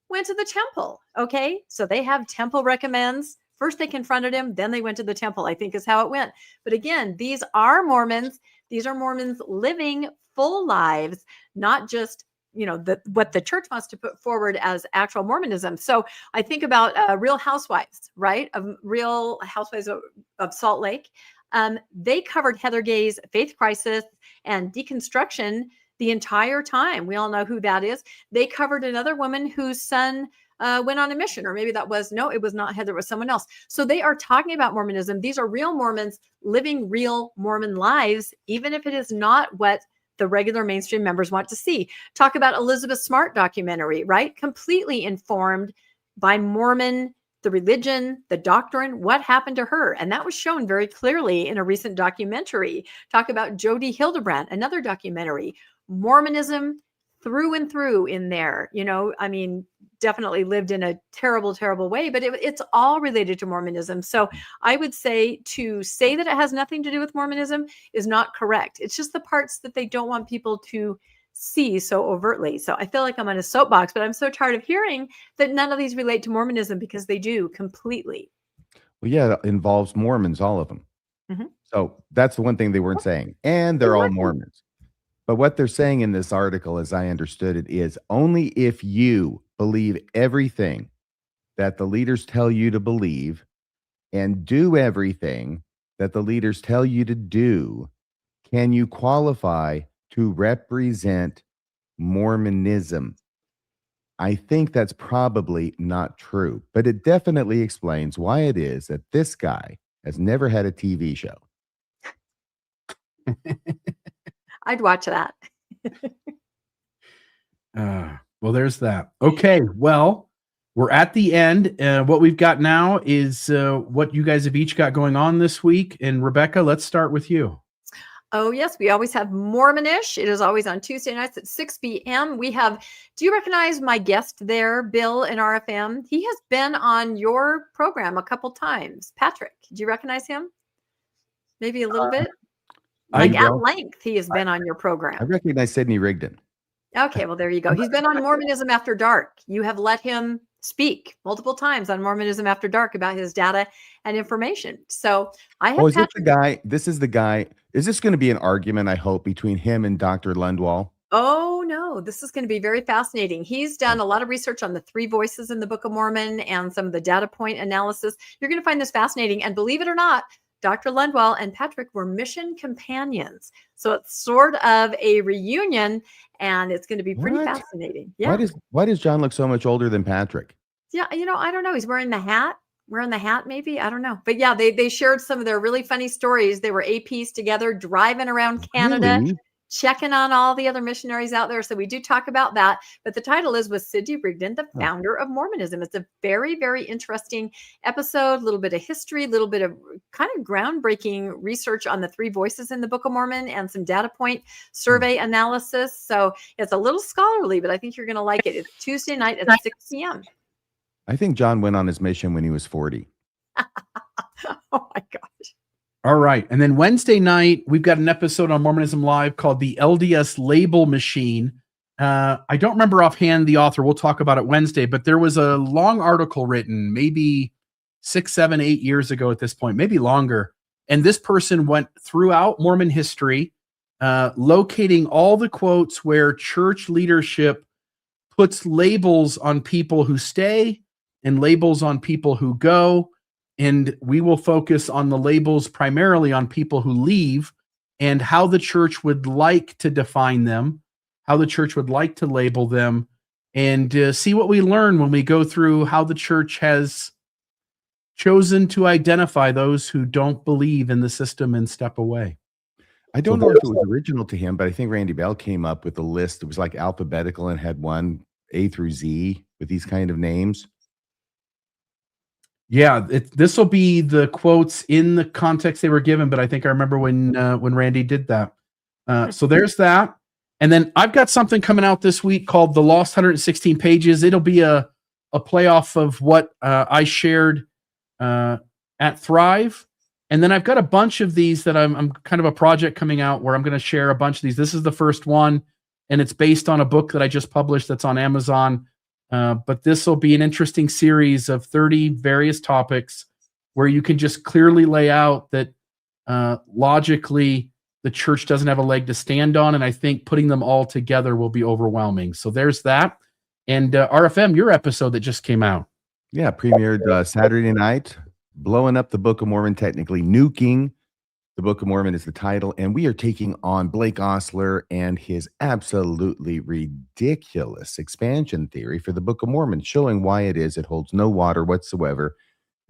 went to the temple. Okay, so they have temple recommends First they confronted him, then they went to the temple, I think is how it went. But again, these are Mormons. These are Mormons living full lives, not just what the church wants to put forward as actual Mormonism. So I think about Real Housewives, right? Of Real Housewives of Salt Lake. They covered Heather Gay's faith crisis and deconstruction the entire time. We all know who that is. They covered another woman whose son went on a mission, or maybe it was not Heather, it was someone else. So they are talking about Mormonism. These are real Mormons living real Mormon lives, even if it is not what the regular mainstream members want to see. Talk about Elizabeth Smart documentary, right? Completely informed by Mormon, the religion, the doctrine, what happened to her. And that was shown very clearly in a recent documentary. Talk about Jody Hildebrandt, another documentary. Mormonism through and through in there, definitely lived in a terrible, terrible way, but it's all related to Mormonism. So I would say to say that it has nothing to do with Mormonism is not correct. It's just the parts that they don't want people to see so overtly. So I feel like I'm on a soapbox, but I'm so tired of hearing that none of these relate to Mormonism, because they do completely. Well, yeah, it involves Mormons, all of them. Mm-hmm. So that's the one thing they weren't saying. And they're all Mormons. But what they're saying in this article, as I understood it, is only if you believe everything that the leaders tell you to believe and do everything that the leaders tell you to do, can you qualify to represent Mormonism. I think that's probably not true, but it definitely explains why it is that this guy has never had a TV show. I'd watch that. Well, there's that. Okay, well, we're at the end. What we've got now is what you guys have each got going on this week. And Rebecca, let's start with you. Oh, yes. We always have Mormonish. It is always on Tuesday nights at 6 p.m. We have, do you recognize my guest there, Bill in RFM? He has been on your program a couple times. Patrick, do you recognize him? Maybe a little bit? Like at length, he has been on your program. I recognize Sidney Rigdon. Okay, well, there you go. He's been on Mormonism After Dark. You have let him speak multiple times on Mormonism After Dark about his data and information. So I have. Oh, is this the guy? This is the guy. Is this going to be an argument, I hope, between him and Dr. Lundwall? Oh, no, this is going to be very fascinating. He's done a lot of research on the three voices in the Book of Mormon and some of the data point analysis. You're going to find this fascinating. And believe it or not, Dr. Lundwall and Patrick were mission companions. So it's sort of a reunion, and it's going to be pretty fascinating. Yeah. Why does John look so much older than Patrick? Yeah, I don't know. He's wearing the hat. Wearing the hat, maybe. I don't know. But yeah, they shared some of their really funny stories. They were APs together, driving around Canada, checking on all the other missionaries out there. So we do talk about that. But the title is with Sidney Rigdon, the founder of Mormonism. It's a very, very interesting episode. A little bit of history, a little bit of kind of groundbreaking research on the three voices in the Book of Mormon and some data point survey analysis. So it's a little scholarly, but I think you're going to like it. It's Tuesday night at 6 p.m. I think John went on his mission when he was 40. Oh my gosh. All right. And then Wednesday night, we've got an episode on Mormonism Live called The LDS Label Machine. I don't remember offhand the author. We'll talk about it Wednesday, but there was a long article written maybe 6, 7, 8 years ago at this point, maybe longer. And this person went throughout Mormon history, locating all the quotes where church leadership puts labels on people who stay and labels on people who go. And we will focus on the labels primarily on people who leave and how the church would like to define them, how the church would like to label them, and see what we learn when we go through how the church has chosen to identify those who don't believe in the system and step away. I don't know if it was original to him, but I think Randy Bell came up with a list. It was like alphabetical and had one A through Z with these kind of names. Yeah, this will be the quotes in the context they were given, but I think I remember when Randy did that. So there's that. And then I've got something coming out this week called The Lost 116 Pages. It'll be a playoff of what I shared at Thrive. And then I've got a bunch of these that I'm kind of a project coming out where I'm going to share a bunch of these. This is the first one, and it's based on a book that I just published that's on Amazon. But this will be an interesting series of 30 various topics where you can just clearly lay out that logically the church doesn't have a leg to stand on. And I think putting them all together will be overwhelming. So there's that. And RFM, your episode that just came out. Yeah, premiered Saturday night, blowing up the Book of Mormon, technically nuking the Book of Mormon is the title. And we are taking on Blake Ostler and his absolutely ridiculous expansion theory for the Book of Mormon, showing why it holds no water whatsoever.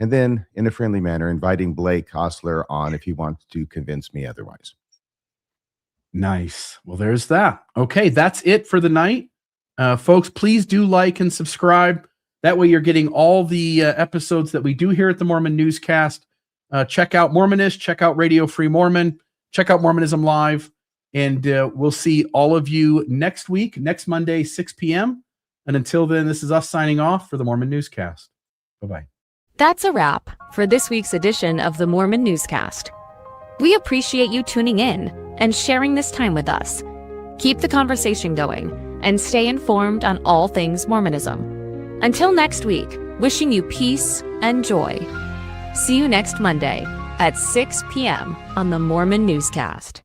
And then, in a friendly manner, inviting Blake Ostler on if he wants to convince me otherwise. Nice. Well, there's that. Okay, that's it for the night. Folks, please do like and subscribe. That way you're getting all the episodes that we do here at the Mormon Newscast. Check out Mormonist, check out Radio Free Mormon, check out Mormonism Live, and we'll see all of you next week, next Monday, 6 p.m. And until then, this is us signing off for the Mormon Newscast. Bye-bye. That's a wrap for this week's edition of the Mormon Newscast. We appreciate you tuning in and sharing this time with us. Keep the conversation going and stay informed on all things Mormonism. Until next week, wishing you peace and joy. See you next Monday at 6 p.m. on the Mormon Newscast.